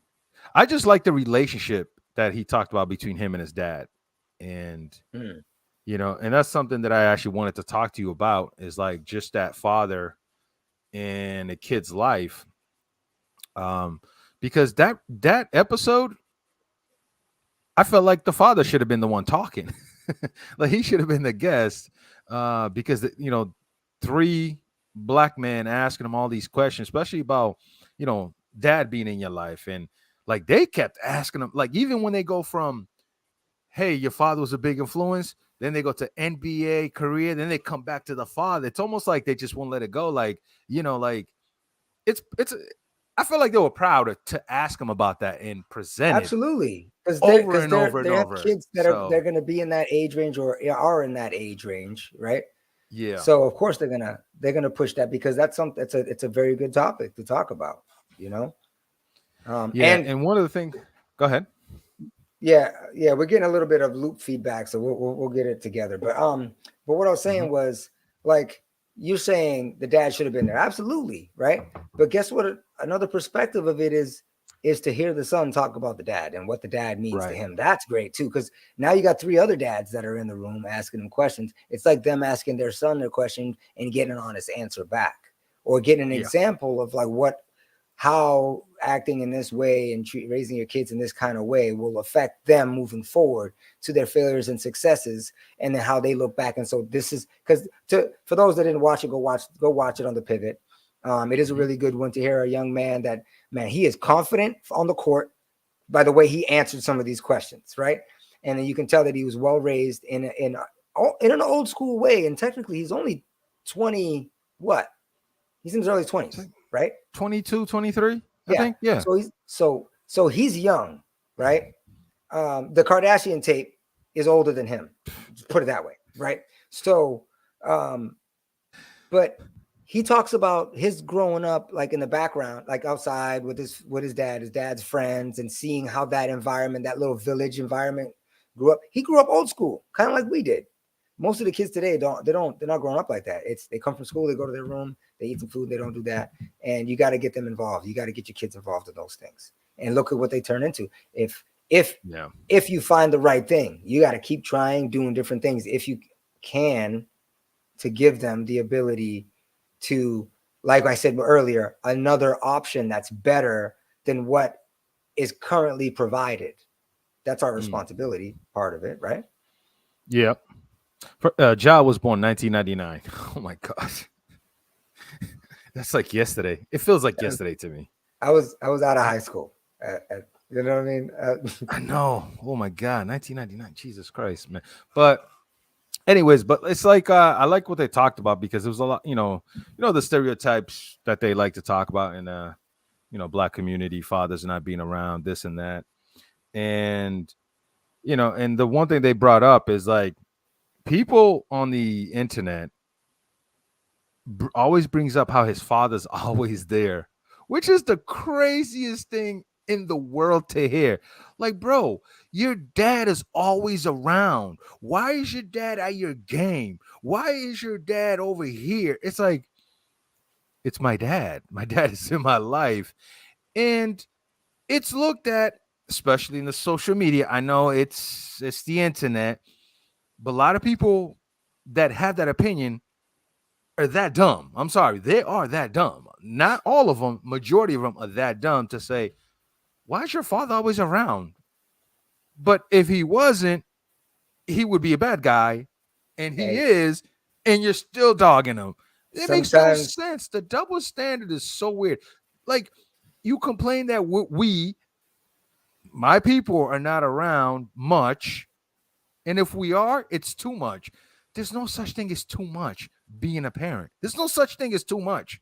I just like the relationship that he talked about between him and his dad. And, and that's something that I actually wanted to talk to you about, is like just that father in a kid's life. Because that episode, I felt like the father should have been the one talking. Like he should have been the guest, because three black men asking him all these questions, especially about dad being in your life, and like they kept asking him, like even when they go from, hey, your father was a big influence, then they go to NBA career, then they come back to the father. It's almost like they just won't let it go. Like like it's. I feel like they were proud to ask him about that and present it Absolutely, because over and over and they have over. kids that So they're going to be in that age range or are in that age range, right? yeah, So of course they're gonna push that because that's something it's a very good topic to talk about, you know. yeah. And And one of the things, go ahead. yeah, we're getting a little bit of loop feedback, so we'll get it together. But what I was Mhm. saying was like you're saying the dad should have been there, absolutely, right? But guess what? Another perspective of it is to hear the son talk about the dad and what the dad means to Right. him. That's great too, because now you got three other dads that are in the room asking them questions. It's like them asking their son their question and getting an honest answer back, or getting an Yeah. example of like how acting in this way and raising your kids in this kind of way will affect them moving forward to their failures and successes, and then how they look back. And so this is because for those that didn't watch it, go watch it on the Pivot. It is a Mhm. really good one to hear a young man that, man, he is confident on the court by the way he answered some of these questions, right? And then you can tell that he was well raised in an old school way. And technically, he's only 20. What? He's in his early It's 20s, like right? 22, 23, I Yeah. think. Yeah. So he's young, right? The Kardashian tape is older than him. Just put it that way, right? So, um, but he talks about his growing up like in the background, like outside with his dad's friends, and seeing how that environment, that little village environment, grew up. He grew up old school, kind of like we did. Most of the kids today they're not growing up like that. They come from school, they go to their room, they eat some food, they don't do that. And you got to get them involved. You got to get your kids involved in those things. And look at what they turn into. If Yeah. if you find the right thing, you got to keep trying, doing different things if you can, to give them the ability to, like I said earlier, another option that's better than what is currently provided. That's our Mm. responsibility, part of it, right? Yeah. Ja was born 1999. Oh my gosh. That's like yesterday. It feels like yesterday to me. I was out of high school. You know what I mean? I know. Oh my God. 1999. Jesus Christ, man. But anyways, but it's like I like what they talked about, because it was a lot, the stereotypes that they like to talk about in black community, fathers not being around, this and that. And and the one thing they brought up is like people on the internet always brings up how his father's always there, which is the craziest thing in the world to hear. Like, bro, your dad is always around. Why is your dad at your game? Why is your dad over here? It's like, it's my dad. My dad is in my life. And it's looked at, especially in the social media. I know it's the internet, but a lot of people that have that opinion are that dumb. I'm sorry, they are that dumb. Not all of them, majority of them are that dumb to say, why is your father always around? But if he wasn't, he would be a bad guy, and he Hey, is, and you're still dogging him. It makes no sometimes sense. The double standard is so weird. Like, you complain that my people, are not around much, and if we are, it's too much. There's no such thing as too much being a parent. There's no such thing as too much.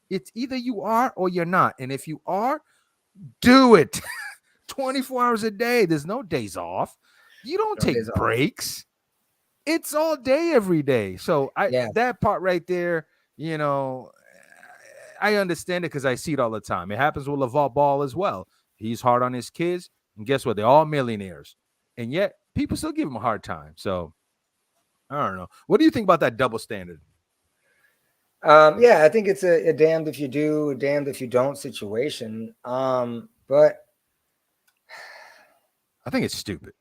It's either you are or you're not. And if you are, do it 24 hours a day. There's no days off. You don't no days take off. breaks. It's all day, every day. So Yeah, that part right there, you know, I understand it because I see it all the time. It happens with LeVar Ball as well. He's hard on his kids, and guess what? They're all millionaires, and yet people still give him a hard time. So I don't know. What do you think about that double standard? yeah, I think it's a damned if you do, a damned if you don't situation. But I think it's stupid.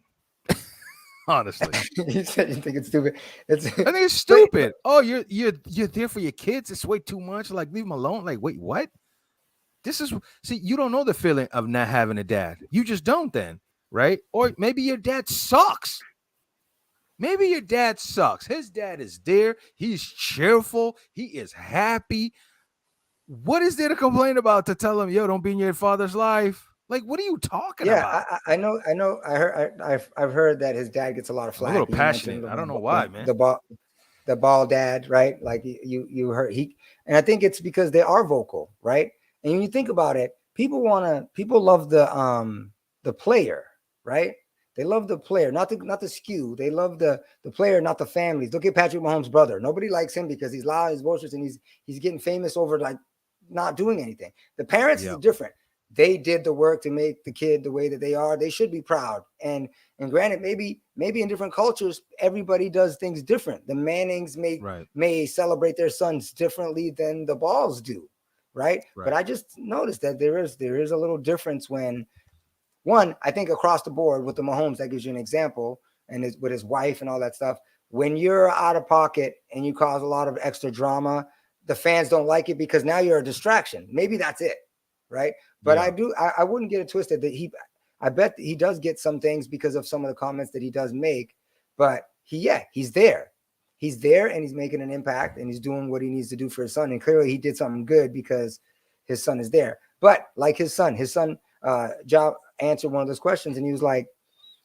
Honestly, you said you think it's stupid. It's I think it's but stupid. Oh, you're there for your kids. It's way too much. Like, leave them alone. Like, wait, what? This is, see, you don't know the feeling of not having a dad. You just don't then, right? Or maybe your dad sucks. Maybe your dad sucks. His dad is there. He's cheerful. He is happy. What is there to complain about to tell him, yo, don't be in your father's life? Like, what are you talking Yeah, about? I know, I know. I've heard that his dad gets a lot of I'm a flack. little You mentioned passionate. I don't know why, man. the ball dad, right? Like you heard and I think it's because they are vocal, right? And when you think about it, people love the player, right? They love the player, not the skew. They love the player, not the families. Look at Patrick Mahomes' brother. Nobody likes him because he's loud, he's boisterous, and he's getting famous over like not doing anything. The parents is different. They did the work to make the kid the way that they are. They should be proud. And granted, maybe in different cultures, everybody does things different. The Mannings may celebrate their sons differently than the Balls do, right? But I just noticed that there is a little difference when one, I think across the board with the Mahomes, that gives you an example, and with his wife and all that stuff. When you're out of pocket and you cause a lot of extra drama, the fans don't like it because now you're a distraction. Maybe that's it, right? But I wouldn't get it twisted that I bet he does get some things because of some of the comments that he does make, but he's there. He's there and he's making an impact and he's doing what he needs to do for his son. And clearly he did something good because his son is there. But like his son, Job answered one of those questions and he's like,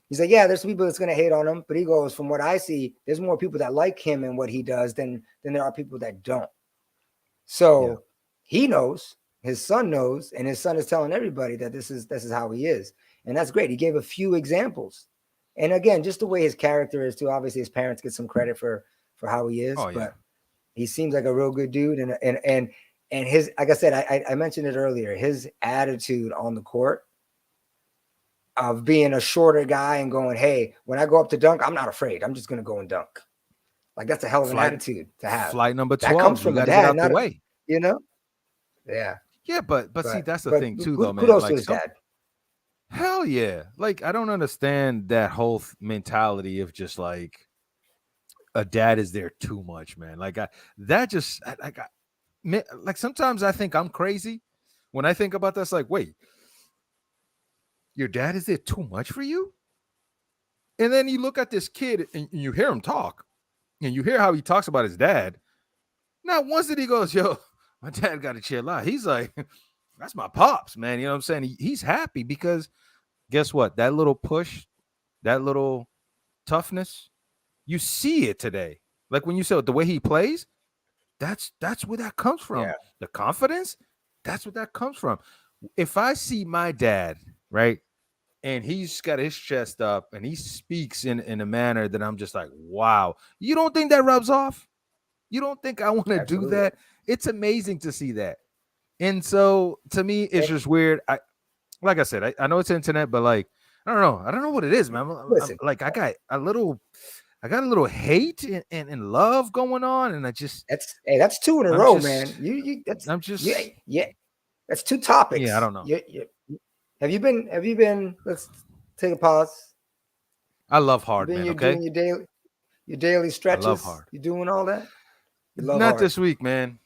yeah, there's some people that's going to hate on him, but he goes, from what I see, there's more people that like him and what he does than there are people that don't. So he knows, his son knows, and his son is telling everybody that this is how he is. And that's great. He gave a few examples. And again, just the way his character is too. Obviously his parents get some credit for how he is, but he seems like a real good dude. And his, like I said, I mentioned it earlier, his attitude on the court of being a shorter guy and going, hey, when I go up to dunk, I'm not afraid. I'm just going to go and dunk. Like, that's a hell of an attitude to have. Flight number 12. That comes from the dad, not the way. You know? Yeah. Yeah, but see, that's the thing too, though, man. Kudos to his dad. Hell yeah. Like, I don't understand that whole mentality of just like a dad is there too much, man. Like, sometimes I think I'm crazy when I think about this. Like, wait, your dad is there too much for you? And then you look at this kid and you hear him talk and you hear how he talks about his dad. Not once did he goes, yo, my dad got to chill out. He's like, that's my pops, man. You know what I'm saying? He's happy because guess what? That little push, that little toughness, you see it today. Like when you said the way he plays, that's where that comes from. Yeah. The confidence, that's what that comes from. If I see my dad, right, and he's got his chest up and he speaks in a manner that I'm just like, wow, you don't think that rubs off? You don't think I want to do that? It's amazing to see that. And so to me, it's just weird. Like I said, I know it's internet, but like, I don't know what it is, man. I got a little hate and love going on. And that's two in a row, man. That's two topics. Yeah, I don't know. Have you been, let's take a pause. I love hard, man. Okay. Doing your daily stretches. I love hard. You doing all that? Not hard. This week, man.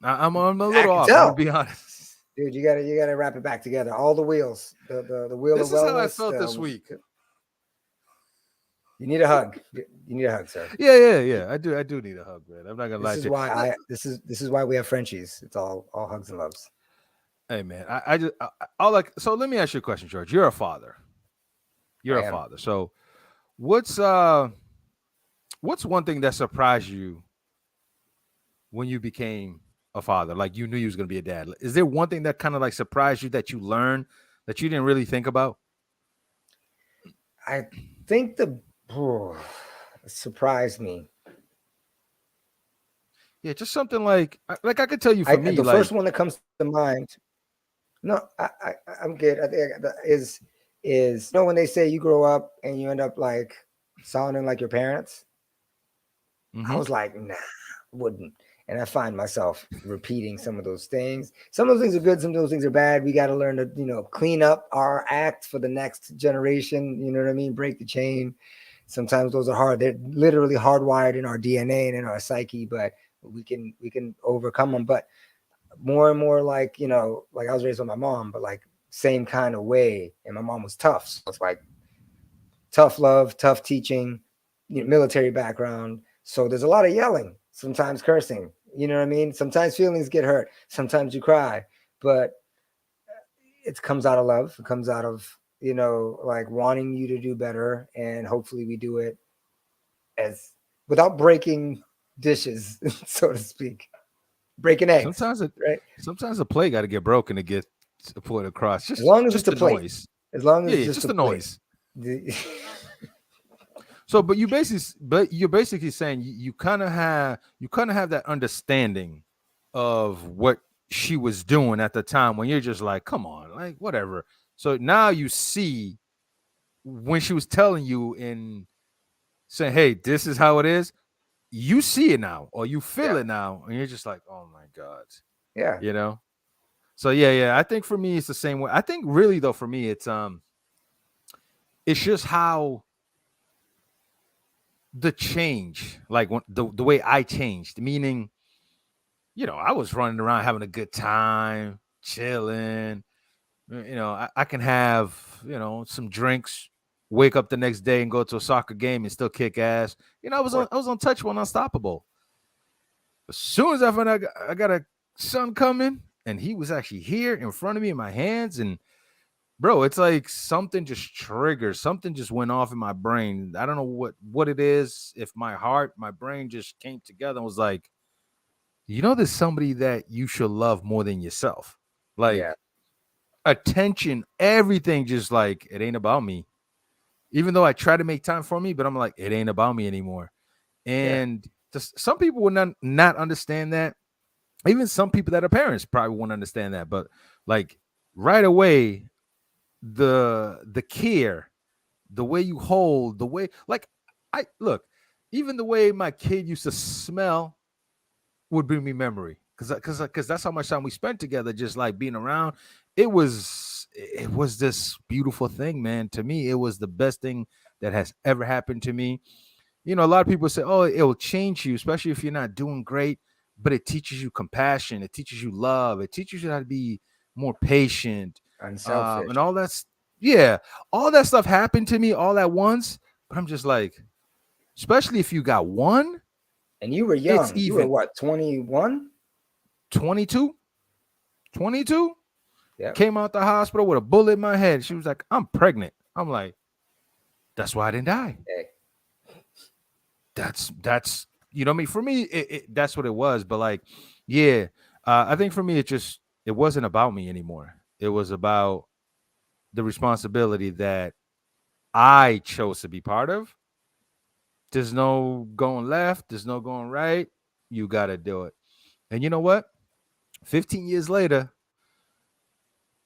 I'm a little off. I'll be honest. Dude, you gotta wrap it back together. All the wheels. The wheel this of wellness. This is how I felt this week. You need a hug. You need a hug, sir. Yeah. I do need a hug, man. I'm not gonna lie to you. This is why we have Frenchies. It's all hugs and loves. Hey, man. So let me ask you a question, George. You're a father. You're a father. So what's one thing that surprised you when you became a father? Like you knew you was going to be a dad. Is there one thing that kind of like surprised you that you learned that you didn't really think about? I think surprised me. Yeah, just something like I could tell you for me. The first one that comes to mind. No, I'm good. I think is when they say you grow up and you end up like sounding like your parents. Mm-hmm. I was like, nah, I wouldn't. And I find myself repeating some of those things. Some of those things are good. Some of those things are bad. We got to learn to, clean up our act for the next generation. You know what I mean? Break the chain. Sometimes those are hard. They're literally hardwired in our DNA and in our psyche, but we can overcome them. But more and more like I was raised with my mom, but like same kind of way. And my mom was tough. So it's like tough love, tough teaching, military background. So there's a lot of yelling, sometimes cursing. You know what I mean? Sometimes feelings get hurt. Sometimes you cry, but it comes out of love. It comes out of, like wanting you to do better. And hopefully we do it as without breaking dishes, so to speak, breaking eggs, Sometimes it, right? sometimes the plate got to get broken to get to put it across. As long as it's Just a the plate, noise. as long as Yeah, it's yeah, just just a the plate. noise. So, but you're basically saying you kind of have that understanding of what she was doing at the time when you're just like, come on, like whatever. So now you see when she was telling you and saying, hey, this is how it is. You see it now, or you feel Yeah, it now, and you're just like, oh my god, yeah, you know. So yeah. I think for me it's the same way. I think really though for me it's just how the change, like when, the way I changed, meaning, I was running around having a good time, chilling. I can have, some drinks, wake up the next day and go to a soccer game and still kick ass. of course. I was untouchable and unstoppable. As soon as I found out I got a son coming, and he was actually here in front of me in my hands, and bro, it's like something just triggered, something just went off in my brain. I don't know what it is. If my brain just came together and was like, there's somebody that you should love more than yourself. Yeah, Like attention, everything just like it ain't about me. Even though I try to make time for me, but I'm like, it ain't about me anymore. yeah, And just some people would not understand that. Even some people that are parents probably won't understand that. But like right away, the care, the way you hold, the way like I look, even the way my kid used to smell would bring me memory because that's how much time we spent together, just like being around. It was this beautiful thing, man. To me, it was the best thing that has ever happened to me. A lot of people say, "Oh, it will change you, especially if you're not doing great." But it teaches you compassion. It teaches you love. It teaches you how to be more patient, unselfish. and all that's yeah. All that stuff happened to me all at once. But I'm just like, especially if you got one, And you were it's young. You were even what, 21? 22, 22. Yep. Came out the hospital with a bullet in my head. She was like, I'm pregnant. I'm like, that's why I didn't die. Hey, That's I mean, for me, that's what it was. But like, yeah, I think for me, it wasn't about me anymore. It was about the responsibility that I chose to be part of. There's no going left. There's no going right. You got to do it. And you know what? 15 years later,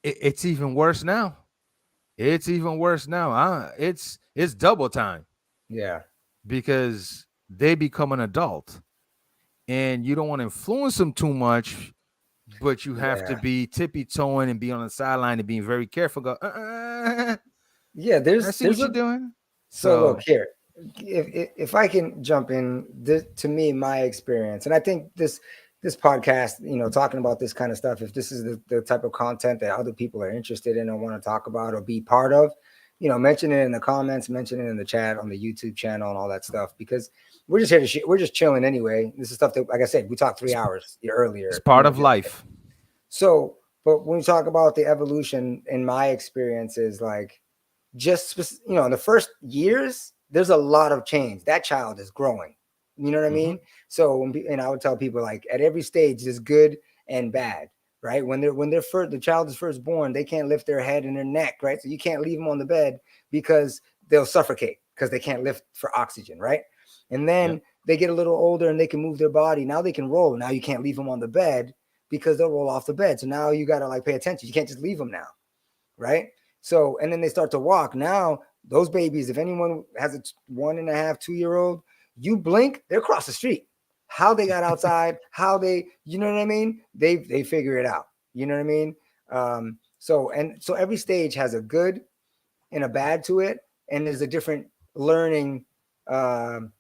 it's even worse now. It's even worse now. It's double time yeah, because they become an adult, and you don't want to influence them too much, but you have to yeah, be tippy toeing and be on the sideline and being very careful. Go, yeah. I There's see there's what you're a doing. So look So here, if I can jump in, this, to me, my experience, and I think this podcast, talking about this kind of stuff, if this is the type of content that other people are interested in or want to talk about or be part of, mention it in the comments, mention it in the chat on the YouTube channel and all that stuff, because we're just here to we're just chilling anyway. This is stuff that, like I said, we talked 3 hours it's earlier, part of just life. so. But when we talk about the evolution, in my experiences, like just in the first years there's a lot of change. That child is growing, you know what I Hmm. mean? So and I would tell people, like, at every stage there's good and bad, right? When they're first, the child is first born, they can't lift their head and their neck, right? So you can't leave them on the bed because they'll suffocate because they can't lift for oxygen, right? And Yep. then they get a little older and they can move their body. Now they can roll. Now you can't leave them on the bed because they'll roll off the bed. So now you got to like pay attention. You can't just leave them now, right? So, and then they start to walk. Now, those babies, if anyone has a 1.5, 2 year old, you blink, they're across the street. How they got outside, how they, you know what I mean? They figure it out. You know what I mean? So every stage has a good and a bad to it, and there's a different learning um,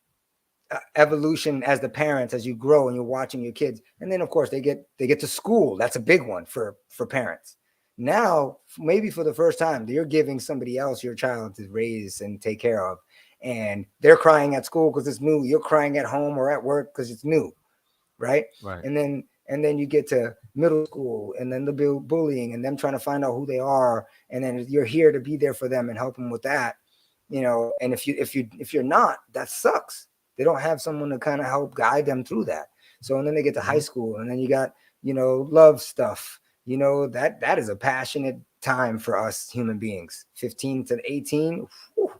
evolution as the parents, as you grow and you're watching your kids. And then of course they get to school. That's a big one for parents. Now maybe for the first time you're giving somebody else your child to raise and take care of, and they're crying at school because it's new. You're crying at home or at work because it's new, right? Right. And then you get to middle school, and then the bullying and them trying to find out who they are, and then you're here to be there for them and help them with that, you know. And if you're not, that sucks. They don't have someone to kind of help guide them through that. So and then they get to high school, and then you got, you know, love stuff. You know, that is a passionate time for us human beings. 15 to 18, whew,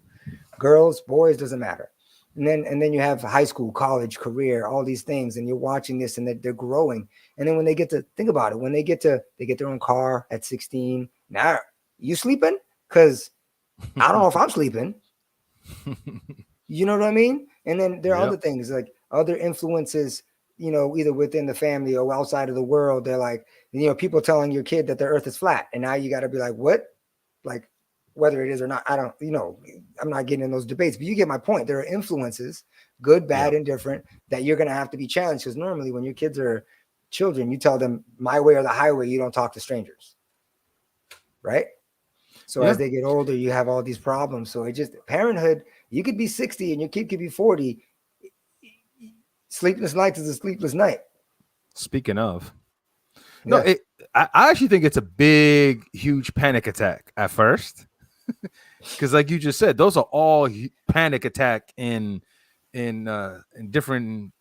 girls, boys, doesn't matter. And then you have high school, college, career, all these things, and you're watching this, and they're growing. And then when they get to think about it, when they get their own car at 16, now you sleeping? Because I don't know if I'm sleeping. You know what I mean? And then there are other things, like other influences, you know, either within the family or outside of the world. They're like, you know, people telling your kid that the earth is flat. And now you got to be like, what? Like, whether it is or not, I don't, you know, I'm not getting in those debates, but you get my point. There are influences, good, bad, and different, that you're going to have to be challenged. Because normally when your kids are children, you tell them my way or the highway, you don't talk to strangers. Right? So as they get older, you have all these problems. So it just, parenthood, you could be 60 and your kid could be 40. Sleepless nights is a sleepless night. Speaking of, no, I actually think it's a big, huge panic attack at first. Because like you just said, those are all panic attack in different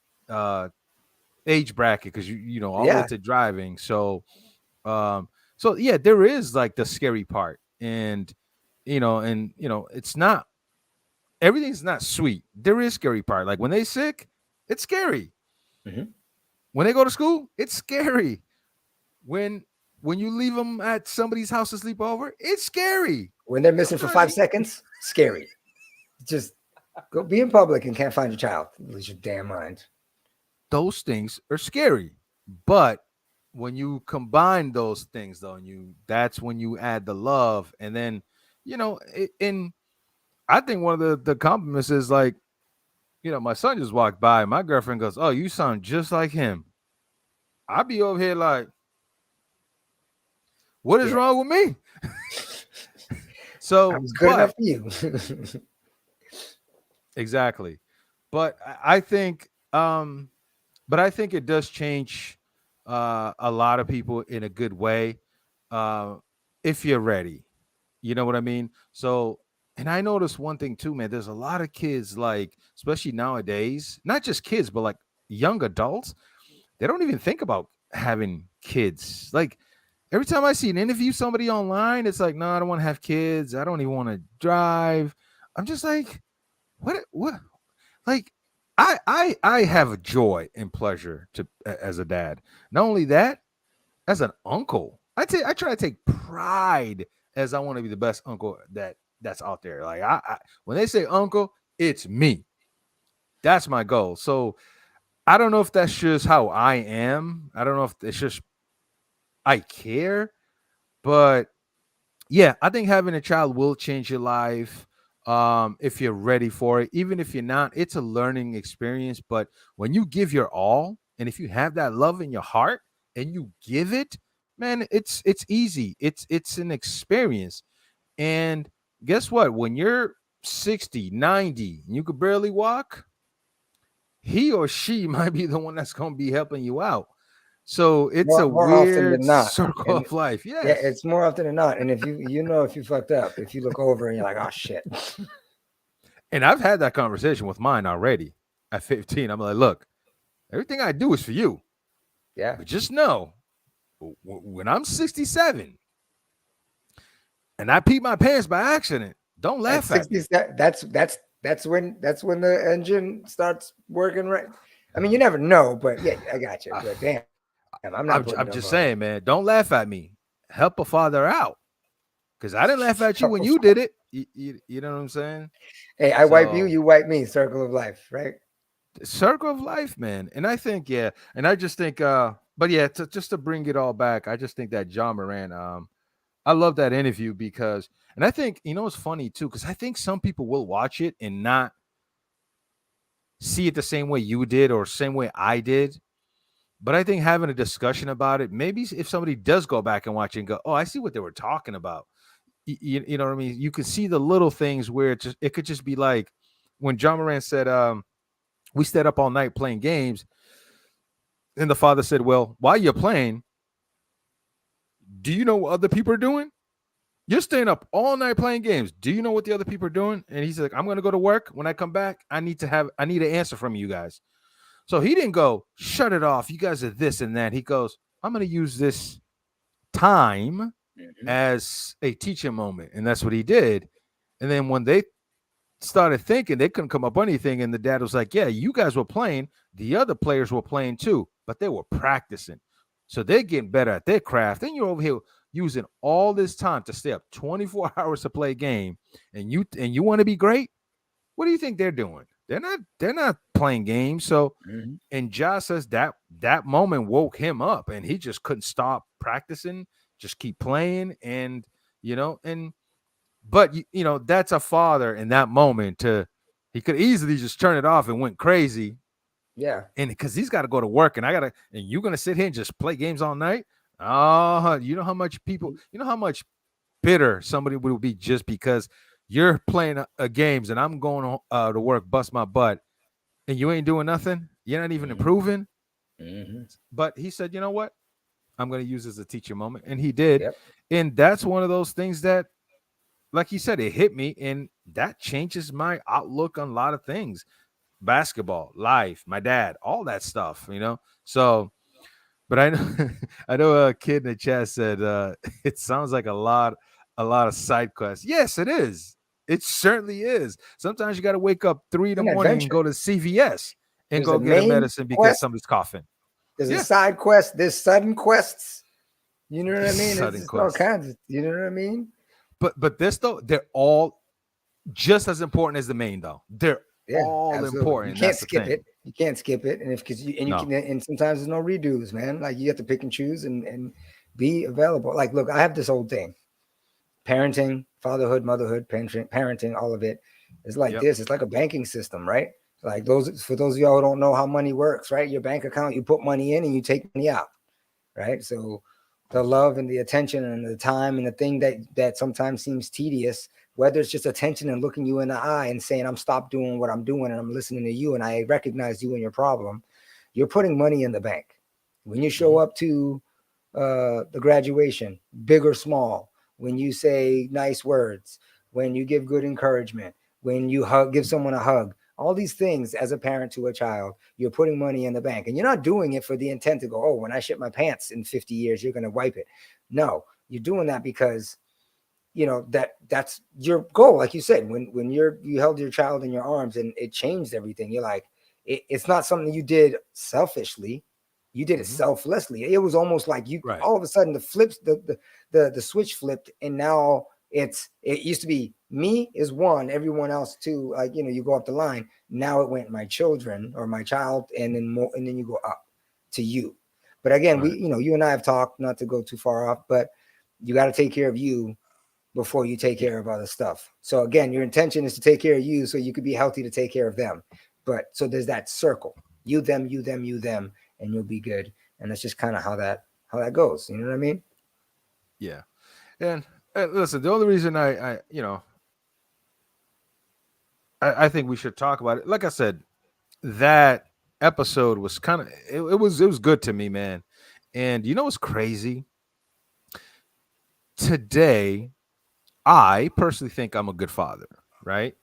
age bracket, because you know all the way to driving. So yeah, there is like the scary part, and you know it's not, everything's not sweet. There is scary part. Like when they sick, it's scary. Mm-hmm. When they go to school, it's scary. When you leave them at somebody's house to sleep over, it's scary. When they're missing for 5 seconds, scary. Just go be in public and can't find your child. Lose your damn mind. Those things are scary. But when you combine those things, though, that's when you add the love. And then, you know, I think one of the compliments is like, you know, my son just walked by. My girlfriend goes, "Oh, you sound just like him." I'll be over here like, what is wrong with me? So I was good enough for you. Exactly. But I think it does change a lot of people in a good way, if you're ready. You know what I mean? So, and I noticed one thing too, man. There's a lot of kids, like, especially nowadays, not just kids, but like young adults, they don't even think about having kids. Like, every time I see an interview somebody online, it's like, no, I don't want to have kids. I don't even want to drive. I'm just like, what? Like, I have a joy and pleasure as a dad. Not only that, as an uncle, I try to take pride, as I want to be the best uncle that's out there. Like, I when they say uncle, it's me. That's my goal. So I don't know if that's just how I am. I don't know if it's just I care, but yeah, I think having a child will change your life, if you're ready for it. Even if you're not, it's a learning experience. But when you give your all, and if you have that love in your heart and you give it, man, it's easy. It's an experience. And guess what? When you're 60, 90, and you could barely walk, he or she might be the one that's going to be helping you out. So it's more a often weird than not. circle And of life. yeah, Yes. it's more often than not. And if you fucked up, if you look over and you're like, oh shit. And I've had that conversation with mine already at 15. I'm like, look, everything I do is for you. Yeah. But just know, when I'm 67 and I peed my pants by accident, don't laugh at me. That's when the engine starts working right. I mean, you never know, but yeah, I got you. But damn, I'm just saying, man, don't laugh at me. Help a father out. Because I didn't laugh at you when you did it. You know what I'm saying? Hey, I wipe you, you wipe me. Circle of life, right? Circle of life, man. And I think, yeah, and I just think, but yeah, just to bring it all back, I just think that Ja Morant, I love that interview because, and I think, you know, it's funny too, because I think some people will watch it and not see it the same way you did or same way I did. But I think having a discussion about it, maybe if somebody does go back and watch it and go, oh, I see what they were talking about. You know what I mean? You can see the little things where it could just be like, when John Moran said, we stayed up all night playing games, and the father said, well, while you're playing, do you know what other people are doing? You're staying up all night playing games. Do you know what the other people are doing? And he's like, I'm going to go to work. When I come back, I need an answer from you guys. So he didn't go, shut it off. You guys are this and that. He goes, I'm going to use this time as a teaching moment. And that's what he did. And then when they started thinking, they couldn't come up with anything. And the dad was like, yeah, you guys were playing. The other players were playing too, but they were practicing. So they're getting better at their craft. Then you're over here using all this time to stay up 24 hours to play a game, and you want to be great. What do you think they're doing? They're not playing games. So, and Josh says that moment woke him up, and he just couldn't stop practicing, just keep playing, and but that's a father in that moment. He could easily just turn it off and went crazy. Yeah, and because he's got to go to work, and you're gonna sit here and just play games all night. Oh, you know how much bitter somebody will be just because you're playing games and I'm going to work, bust my butt, and you ain't doing nothing. You're not even improving. But he said, you know what? I'm going to use this as a teacher moment. And he did. Yep. And that's one of those things that, like you said, it hit me. And that changes my outlook on a lot of things. Basketball, life, my dad, all that stuff, So, but I know a kid in the chat said it sounds like a lot of side quests. Yes, it is. It certainly is. Sometimes you got to wake up 3 in the morning and go to CVS and go get a medicine because somebody's coughing. There's a side quest. There's sudden quests. You know what I mean? There's all kinds of, you know what I mean? But this though, they're all just as important as the main though. They're all absolutely important. You can't skip it. You can't skip it. And and sometimes there's no redos, man. Like you have to pick and choose and be available. Like, look, I have this old thing. Parenting, fatherhood, motherhood, parenting, all of it is like this. It's like a banking system, right? Like for those of y'all who don't know how money works, right? Your bank account, you put money in and you take money out, right? So the love and the attention and the time and the thing that sometimes seems tedious, whether it's just attention and looking you in the eye and saying, I'm stopped doing what I'm doing and I'm listening to you and I recognize you and your problem, you're putting money in the bank. When you show up to the graduation, big or small, when you say nice words, when you give good encouragement, when you give someone a hug, all these things as a parent to a child, you're putting money in the bank. And you're not doing it for the intent to go, oh, when I shit my pants in 50 years, you're going to wipe it. No, you're doing that because, that's your goal. Like you said, when you held your child in your arms and it changed everything, you're like, it's not something you did selfishly. You did it selflessly. It was almost like you all of a sudden the switch flipped, and now it used to be me is one, everyone else two. Like you go up the line. Now it went my children or my child, and then more, and then you go up to you. But again, we you and I have talked, not to go too far off, but you got to take care of you before you take care of other stuff. So again, your intention is to take care of you so you could be healthy to take care of them. But so there's that circle: you, them, you, them, you, them. And you'll be good. And that's just kind of how that goes. You know what I mean? Yeah. And listen, the only reason I think we should talk about it, like I said, that episode was kind of it was good to me, man. And what's crazy? Today, I personally think I'm a good father, right?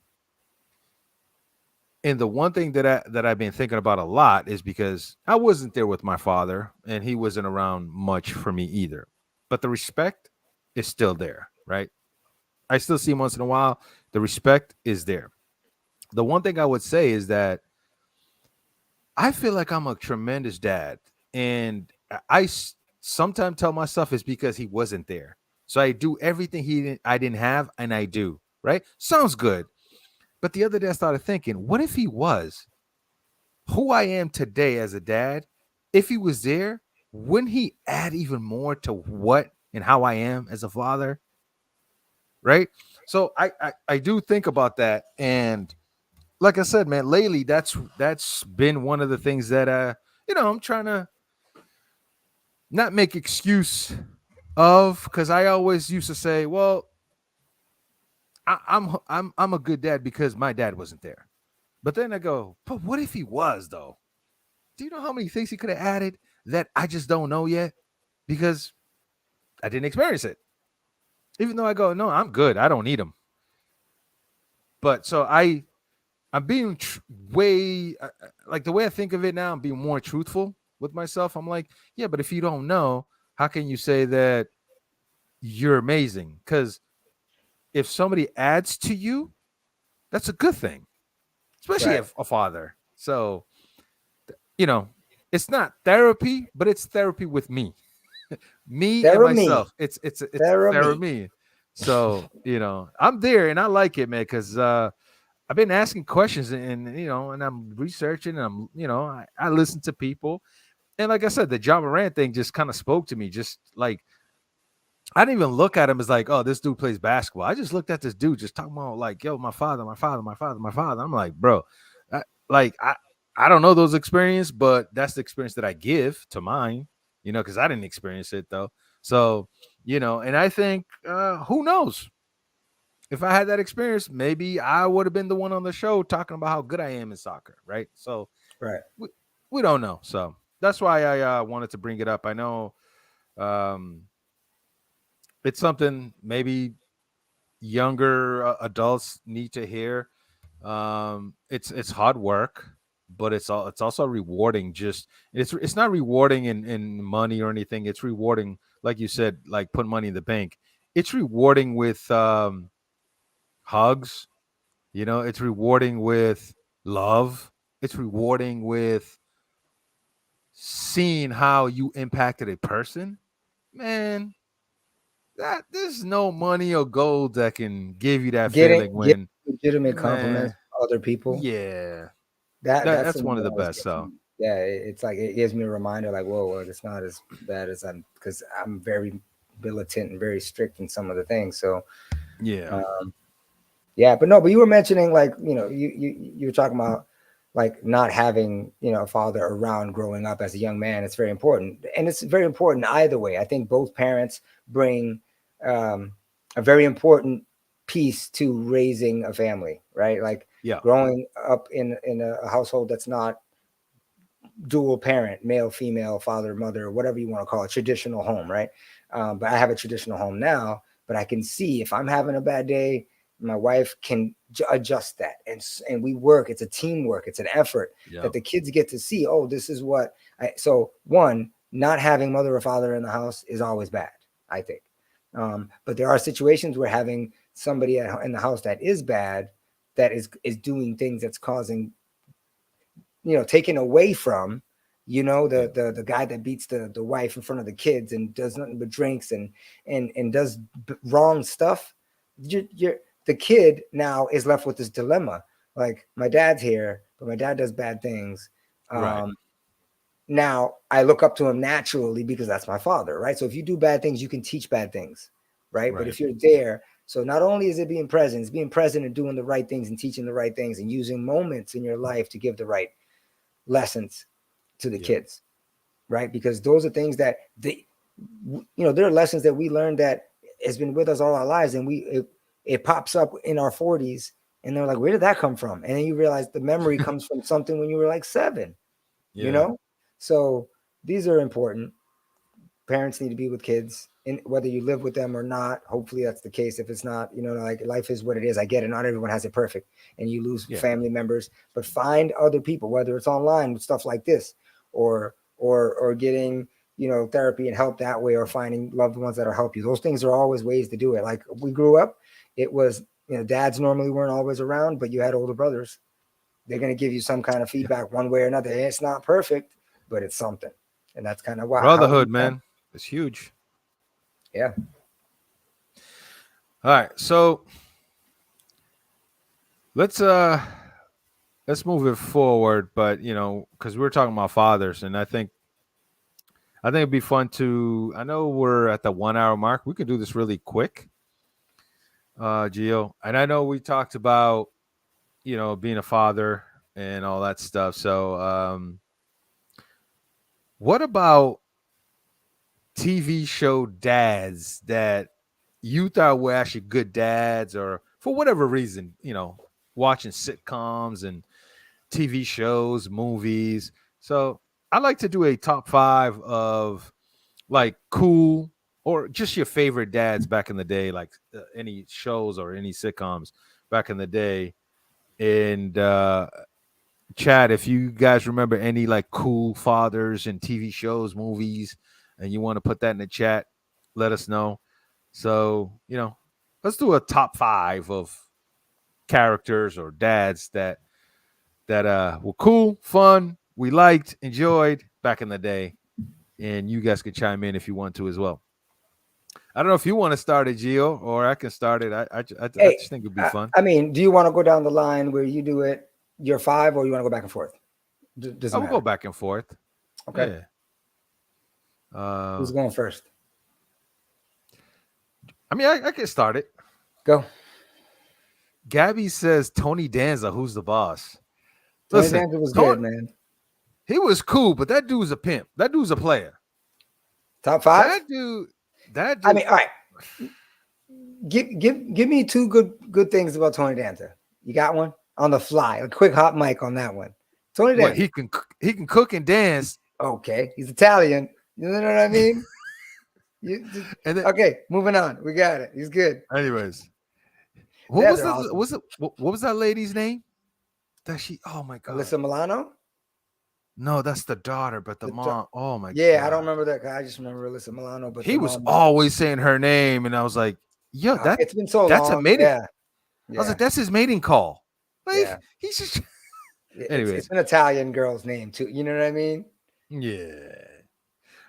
And the one thing that I've been thinking about a lot is because I wasn't there with my father and he wasn't around much for me either. But the respect is still there, right? I still see him once in a while. The respect is there. The one thing I would say is that I feel like I'm a tremendous dad. And I sometimes tell myself it's because he wasn't there. So I do everything I didn't have, and I do, right? Sounds good. But the other day I started thinking, what if he was who I am today as a dad? If he was there, wouldn't he add even more to what and how I am as a father? Right? So I do think about that. And like I said, man, lately that's been one of the things that I'm trying to not make excuse of, because I always used to say, well, I'm a good dad because my dad wasn't there. But then I go, but what if he was though? Do you know how many things he could have added that I just don't know yet because I didn't experience it? Even though I go, no, I'm good. I don't need him. But so I'm being way like the way I think of it now. I'm being more truthful with myself. I'm like, yeah, but if you don't know, how can you say that you're amazing? Because if somebody adds to you, that's a good thing, especially Right. a father. So you know, it's not therapy, but it's therapy with me and There are me. myself. It's There are me. therapy. So I'm there and I like it, man, because I've been asking questions and and I'm researching and I listen to people. And like I said, the John Moran thing just kind of spoke to me. Just like I didn't even look at him as like, oh, this dude plays basketball. I just looked at this dude just talking about like, yo, my father, my father, my father, my father. I'm like, bro, I, like I don't know those experiences, but that's the experience that I give to mine, because I didn't experience it though. So, and I think who knows? If I had that experience, maybe I would have been the one on the show talking about how good I am in soccer, right? So Right. we don't know. So that's why I wanted to bring it up. I know um, it's something maybe younger adults need to hear. It's hard work, but it's also rewarding. Just it's not rewarding in money or anything. It's rewarding, like you said, like put money in the bank. It's rewarding with hugs. It's rewarding with love. It's rewarding with seeing how you impacted a person. Man, that there's no money or gold that can give you that feeling Getting when, legitimate compliments man, from other people. yeah, That's that's something one of that the always best. gets So me. Yeah, it's like it gives me a reminder, like, whoa, well, it's not as bad as I'm, because I'm very militant and very strict in some of the things. So, yeah, um, yeah, but no, but you were mentioning like, you were talking about like not having, a father around growing up as a young man. It's very important, and it's very important either way. I think both parents bring um, a very important piece to raising a family, right? Like yeah, growing up in a household that's not dual parent, male, female, father, mother, whatever you want to call it, traditional home, right? But I have a traditional home now, but I can see if I'm having a bad day, my wife can adjust that, and we work. It's a teamwork. It's an effort yeah, that the kids get to see. Oh, this is what I. So one, not having mother or father in the house is always bad, I think. But there are situations where having somebody in the house that is bad, that is doing things that's causing, taken away from, yeah, the guy that beats the wife in front of the kids and does nothing but drinks and does wrong stuff. You're the kid now is left with this dilemma. Like, my dad's here, but my dad does bad things. right, um Now I look up to him naturally because that's my father, right? So if you do bad things, you can teach bad things, right? But right, if you're there, so not only is it being present, it's being present and doing the right things and teaching the right things and using moments in your life to give the right lessons to the yeah, kids, right? Because those are things that there are lessons that we learned that has been with us all our lives, and it pops up in our 40s, and they're like, where did that come from? And then you realize the memory comes from something when you were like 7, you yeah, know? So these are important. Parents need to be with kids, and whether you live with them or not, hopefully that's the case. If it's not, like, life is what it is. I get it, not everyone has it perfect, and you lose yeah, family members, but find other people, whether it's online with stuff like this, or getting, therapy and help that way, or finding loved ones that'll help you. Those things are always ways to do it. Like, we grew up, it was, dads normally weren't always around, but you had older brothers. They're going to give you some kind of yeah. feedback one way or another. It's not perfect, but it's something. And that's kind of how we Brotherhood, found. man, it's huge. Yeah. All right, so let's uh let's move it forward. But because we were talking about fathers, and I think it'd be fun to. I know we're at the 1 hour mark. We could do this really quick, Gio. And I know we talked about being a father and all that stuff. So, what about TV show dads that you thought were actually good dads, or for whatever reason, watching sitcoms and TV shows, movies. So I like to do a top 5 of like cool or just your favorite dads back in the day, like any shows or any sitcoms back in the day. And Chad, if you guys remember any like cool fathers and TV shows, movies, and you want to put that in the chat, let us know. So, let's do a top 5 of characters or dads that were cool, fun, we liked, enjoyed back in the day. And you guys can chime in if you want to as well. I don't know if you want to start it, Gio, or I can start it. I Hey, just think it'd be fun. I mean, do you want to go down the line where you do it your 5, or you want to go back and forth? I Doesn't will matter. go back and forth. Okay. Yeah. Who's going first? I mean, I can start it. Go. Gabby says Tony Danza, who's the boss? Tony Listen, Danza was good, man. He was cool, but that dude's a pimp. That dude's a player. Top 5? That dude. I mean, all right. Give me 2 good things about Tony Danza. You got one on the fly? A quick hot mic on that one. Tony Danza. He can cook and dance. Okay, he's Italian. You know what I mean? Okay, moving on. We got it. He's good. Anyways, what was that lady's name? That she? Oh my god, Alyssa Milano. No, that's the daughter, but the mom. Oh my god. Yeah, I don't remember that guy. I just remember Alyssa Milano. But he was always saying her name, and I was like, "Yo, it's been so long. That's a mating. Yeah. I was like, that's his mating call. Like, yeah. He's just. Anyway, it's an Italian girl's name too. You know what I mean? Yeah.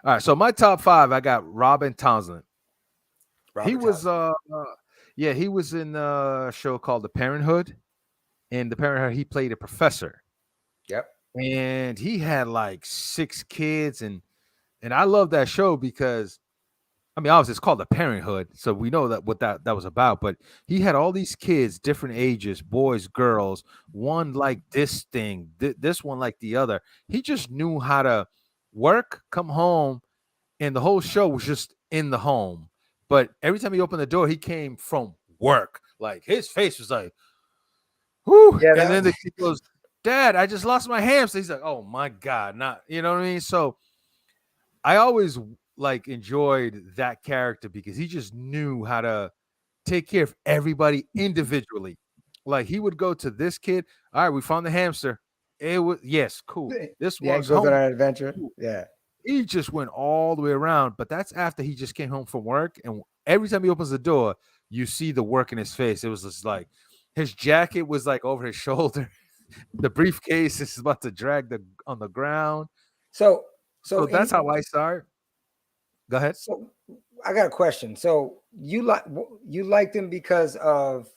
All right. So my top 5, I got Robin Townsend. He was in a show called The Parenthood. In The Parenthood, he played a professor. Yep. And he had like 6 kids, and I love that show because, I mean, obviously it's called The Parenthood, so we know that what that was about. But he had all these kids, different ages, boys, girls. One like this thing, this one like the other. He just knew how to work, come home, and the whole show was just in the home. But every time he opened the door, he came from work. Like his face was like, whoo. Yeah, and then he goes, Dad, I just lost my hamster. He's like, oh my God, not, you know what I mean? So I always like enjoyed that character because he just knew how to take care of everybody individually. Like he would go to this kid. All right, we found the hamster. It was cool. This one's goes on an adventure. Yeah. He just went all the way around, but that's after he just came home from work. And every time he opens the door, you see the work in his face. It was just like his jacket was like over his shoulder. The briefcase is about to drag on the ground. So that's how I start. Go ahead. So I got a question. So you liked him because of,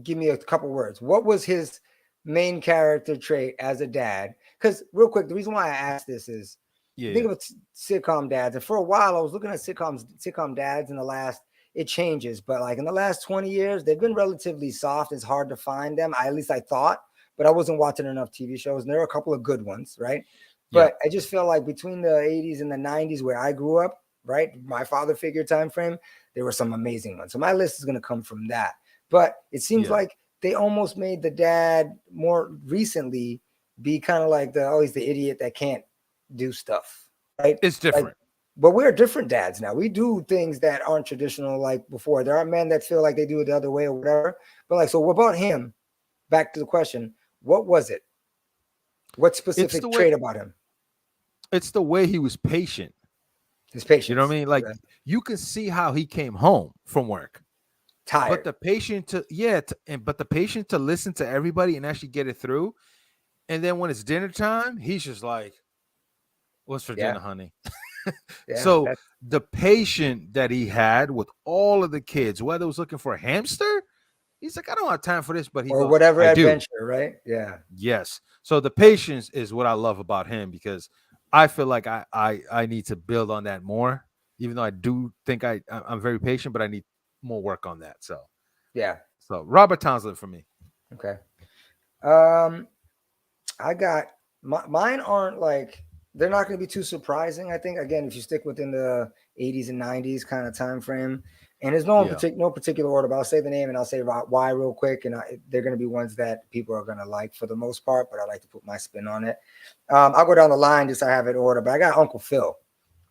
give me a couple words. What was his main character trait as a dad? Because real quick, the reason why I asked this is think of sitcom dads. And for a while I was looking at sitcom dads in the last, it changes, but like in the last 20 years, they've been relatively soft. It's hard to find them. At least I thought, but I wasn't watching enough TV shows. And there are a couple of good ones, right? But I just feel like between the 80s and the 90s where I grew up, right, my father figure time frame, there were some amazing ones. So my list is going to come from that. But it seems like they almost made the dad more recently be kind of like he's the idiot that can't do stuff, right? It's different. But we're different dads now. We do things that aren't traditional like before. There are men that feel like they do it the other way or whatever. But like, so what about him? Back to the question, what was it? What specific trait about him? It's the way he was patient. His patience. You know what I mean? Like you can see how he came home from work. Tired. But the patient the patient to listen to everybody and actually get it through. And then when it's dinner time, he's just like, what's for dinner, honey? So the patient that he had with all of the kids, whether it was looking for a hamster, he's like, I don't have time for this, but he or goes, whatever adventure, right? Yeah. Yes. So the patience is what I love about him because I feel like I need to build on that more, even though I do think I'm very patient, but I need more work on that. So yeah. So Robert Townsend for me. Okay. I got mine aren't like, they're not going to be too surprising. I think, again, if you stick within the 80s and 90s kind of time frame, And there's no Yeah. no particular order, but I'll say the name and I'll say why real quick. And they're going to be ones that people are going to like for the most part, but I like to put my spin on it. I'll go down the line just so I have it in order, but I got Uncle Phil,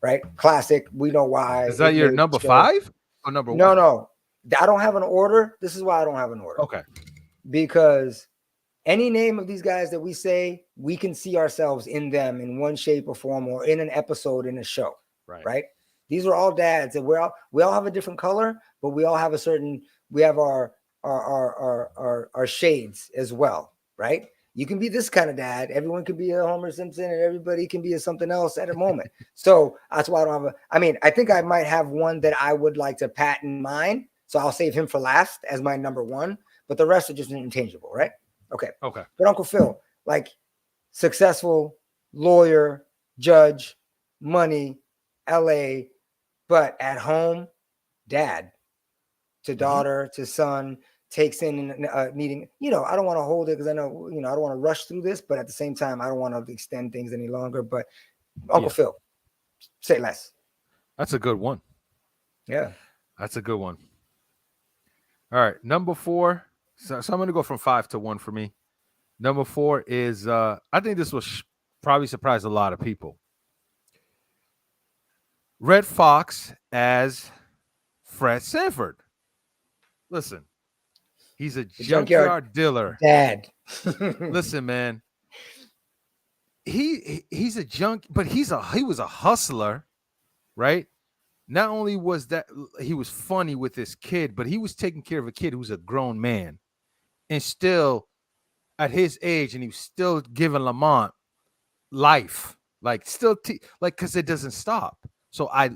right? Classic. We know why. Is that It your made number the show. 5 or number No, 1? no. I don't have an order. This is why I don't have an order. Okay. Because any name of these guys that we say, we can see ourselves in them in one shape or form or in an episode in a show. Right? These are all dads, and we all have a different color, but we all have we have our shades as well, right? You can be this kind of dad. Everyone can be a Homer Simpson, and everybody can be a something else at a moment. So that's why I don't have I think I might have one that I would like to pat in mind. So I'll save him for last as my number 1, but the rest are just interchangeable, right? Okay. But Uncle Phil, like successful lawyer, judge, money, LA, but at home, dad to daughter to son, takes in needing, I don't want to hold it because I know, I don't want to rush through this, but at the same time, I don't want to extend things any longer. But Uncle Phil, say less. That's a good one. Yeah. That's a good one. All right. Number 4. So I'm going to go from 5 to 1 for me. Number 4 is, I think this will probably surprise a lot of people. Red Fox as Fred Sanford. Listen, he's a junkyard dealer. Dad. Listen, man. He's a but he was a hustler, right? Not only was that he was funny with this kid, but he was taking care of a kid who's a grown man, and still at his age, and he was still giving Lamont life, like still because it doesn't stop. So I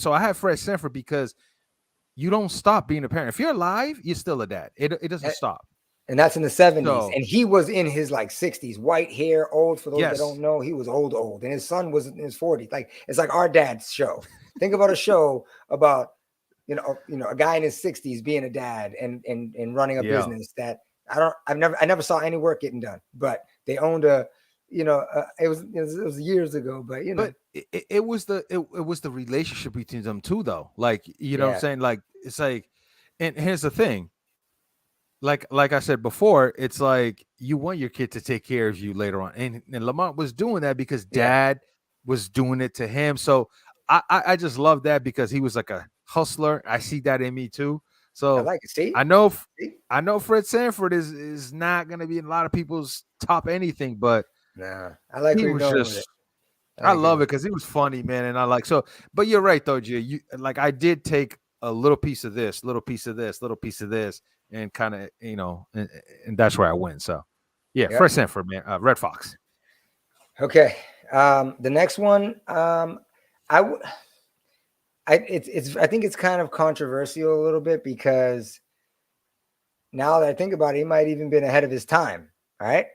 have Fred Sanford because you don't stop being a parent. If you're alive, you're still a dad. It doesn't stop. And that's in the 70s. And he was in his 60s, white hair, old. For those that don't know, he was old. And his son was in his 40s. It's like our dad's show. Think about a show about, a guy in his 60s being a dad and running a business that I never saw any work getting done, but they owned it was years ago, but it was the relationship between them two, though. What I'm saying? It's like, and here's the thing. Like I said before, it's like you want your kid to take care of you later on, and Lamont was doing that because dad was doing it to him. So I just love that because he was like a hustler. I see that in me too. So I like it. See, I know Fred Sanford is not going to be in a lot of people's top anything, but I like he was just. I love it because he was funny, man, and I like so. But you're right, though, Gia. You I did take a little piece of this, little piece of this, little piece of this, and kind of and that's where I win. So, Fred Sanford, man, Red Fox. Okay, the next one, I think it's kind of controversial a little bit because now that I think about it, he might even been ahead of his time. All right,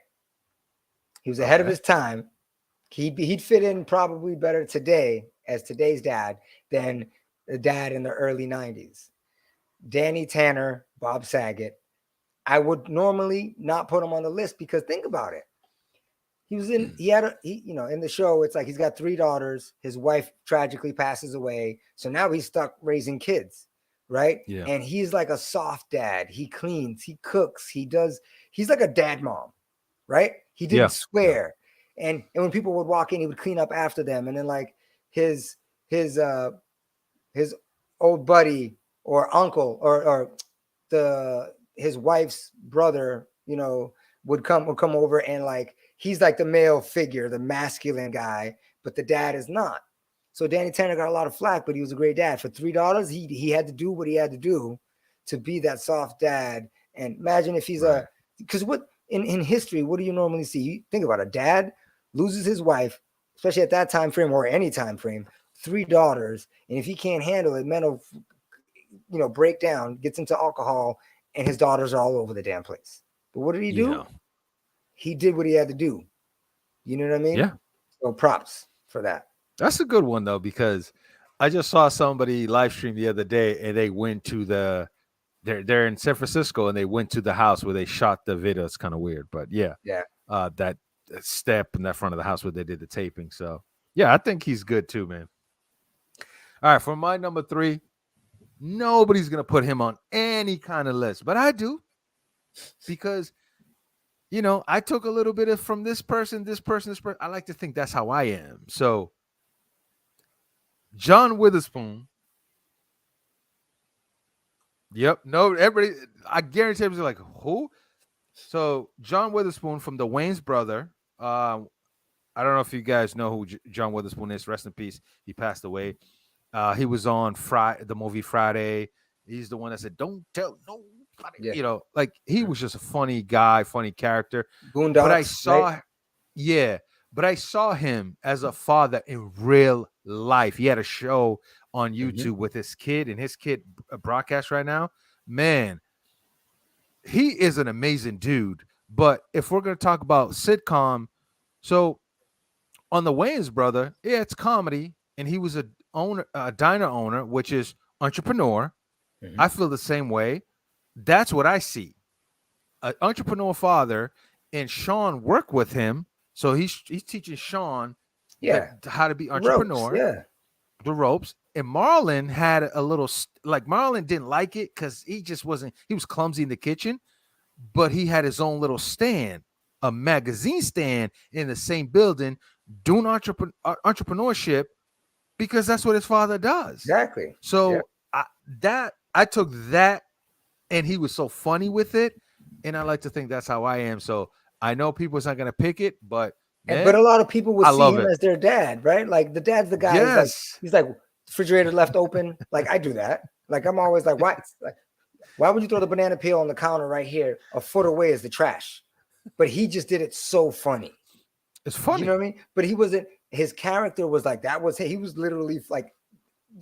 he was ahead of his time. He'd fit in probably better today as today's dad than the dad in the early 90s. Danny Tanner, Bob Saget. I would normally not put him on the list because think about it. In the show, it's like he's got 3 daughters. His wife tragically passes away. So now he's stuck raising kids, right? Yeah. And he's like a soft dad. He cleans, he cooks, he's like a dad mom, right? He didn't swear. And when people would walk in, he would clean up after them. And then his old buddy or uncle or his wife's brother, would come over and he's like the male figure, the masculine guy, but the dad is not. So Danny Tanner got a lot of flack, but he was a great dad. For 3 daughters, he had to do what he had to do to be that soft dad. And imagine if he's because what in history, what do you normally see? You think about a dad loses his wife, especially at that time frame or any time frame, 3 daughters, and if he can't handle it, mental, break down, gets into alcohol, and his daughters are all over the damn place. But what did he do? Yeah. He did what he had to do. You know what I mean? Yeah. So props for that. That's a good one though, because I just saw somebody live stream the other day, and they went to they're in San Francisco, and they went to the house where they shot the video. It's kind of weird, but that step in that front of the house where they did the taping. So I think he's good too, man. All right, for my number 3, Nobody's gonna put him on any kind of list, but I do because I took a little bit of from this person, this person, this person. I like to think that's how I am. So John Witherspoon. Yep. No, everybody. I guarantee everybody's like, who? So John Witherspoon from the Wayne's brother. I don't know if you guys know who John Witherspoon is. Rest in peace. He passed away. He was on the movie Friday. He's the one that said, "Don't tell nobody." Yeah. Like he was just a funny guy, funny character. Boondocks, But I saw, right? yeah, but I saw him as a father in real life. He had a show on YouTube with his kid, and his kid broadcast right now. Man, he is an amazing dude. But if we're going to talk about sitcom, so on the Wayans brother, yeah, it's comedy, and he was a diner owner, which is entrepreneur. I feel the same way. That's what I see. An entrepreneur father, and Sean worked with him, so he's teaching Sean how to be entrepreneur, the ropes. And Marlon had a little like Marlon didn't like it because he just wasn't. He was clumsy in the kitchen, but he had his own little stand, a magazine stand in the same building, doing entrepreneurship because that's what his father does. Exactly. So I took that, and he was so funny with it, and I like to think that's how I am. So I know people's not gonna pick it, but but a lot of people would see him as their dad, right? Like the dad's the guy. Yes. He's like refrigerator left open. Like I do that. Like I'm always like, why would you throw the banana peel on the counter right here? A foot away is the trash. But he just did it so funny. It's funny. You know what I mean? But he wasn't. His character was like that. He was literally like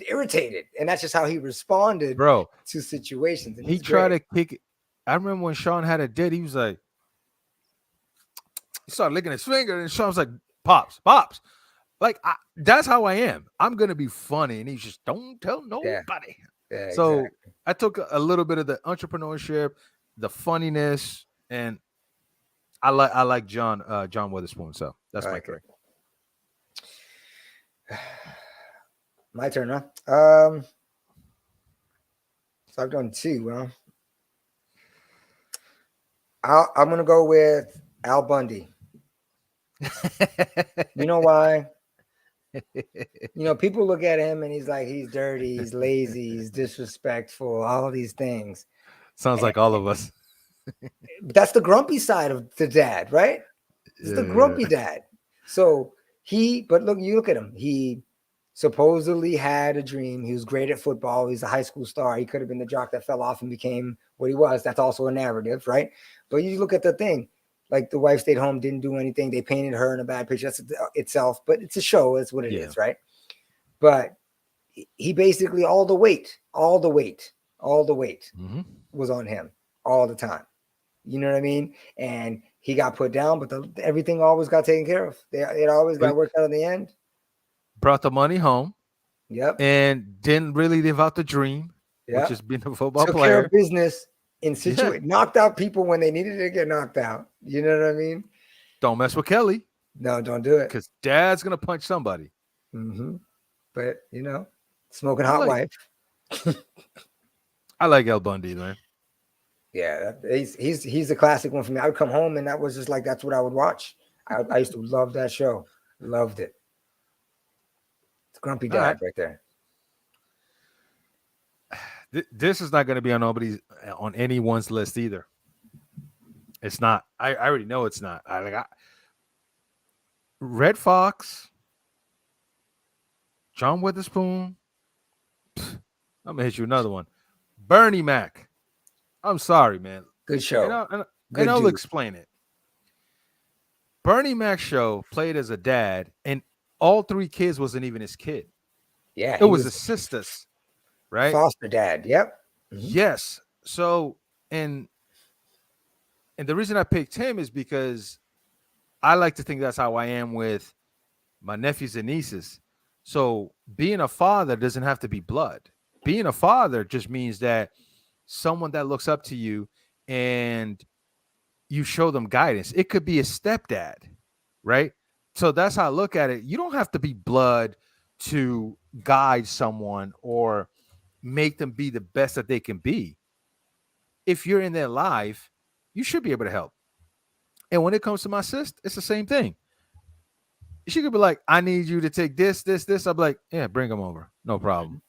irritated, and that's just how he responded, to situations. And he tried to kick it. I remember when Sean had a date, he was like, he started licking his finger, and Sean was like, "Pops." Like that's how I am. I'm gonna be funny, and he's just don't tell nobody. Yeah, so exactly. I took a little bit of the entrepreneurship, the funniness, and I like John Witherspoon. So that's my three. My turn, huh? So I've done two. Well, I'm gonna go with Al Bundy. You know why? People look at him and he's like, he's dirty, he's lazy, he's disrespectful, all these things. Sounds like all of us. That's the grumpy side of the dad, right? It's the grumpy dad. So but you look at him. He supposedly had a dream. He was great at football. He's a high school star. He could have been the jock that fell off and became what he was. That's also a narrative, right? But you look at the thing. Like the wife stayed home, didn't do anything. They painted her in a bad picture. That's itself, but it's a show. That's what it is, right? But he basically all the weight was on him all the time. You know what I mean? And he got put down, but everything always got taken care of. It always got worked out in the end. Brought the money home. Yep. And didn't really live out the dream, which is being a football player. Took care of business. Knocked out people when they needed to get knocked out. You know what I mean? Don't mess with Kelly. No, don't do it. Because dad's going to punch somebody. But, smoking hot wife. I like Al Bundy, man. Yeah, he's a classic one for me. I would come home and that was just like, that's what I would watch. I used to love that show. Loved it. It's Grumpy Dad right there. This is not going to be on anyone's list either. It's not. I already know it's not. Red Fox, John Witherspoon. I'm gonna hit you another one. Bernie Mac. I'm sorry, man. Good show. And I'll explain it. Bernie Mac's show played as a dad, and all three kids wasn't even his kid. Yeah, it was his sisters. Right? Foster dad. Yep. Yes. So, and the reason I picked him is because I like to think that's how I am with my nephews and nieces. So being a father doesn't have to be blood. Being a father just means that someone that looks up to you and you show them guidance. It could be a stepdad, right? So that's how I look at it. You don't have to be blood to guide someone or make them be the best that they can be. If you're in their life, you should be able to help. And when it comes to my sis, it's the same thing. She could be like, I need you to take this. I'm like, yeah, bring them over. No problem.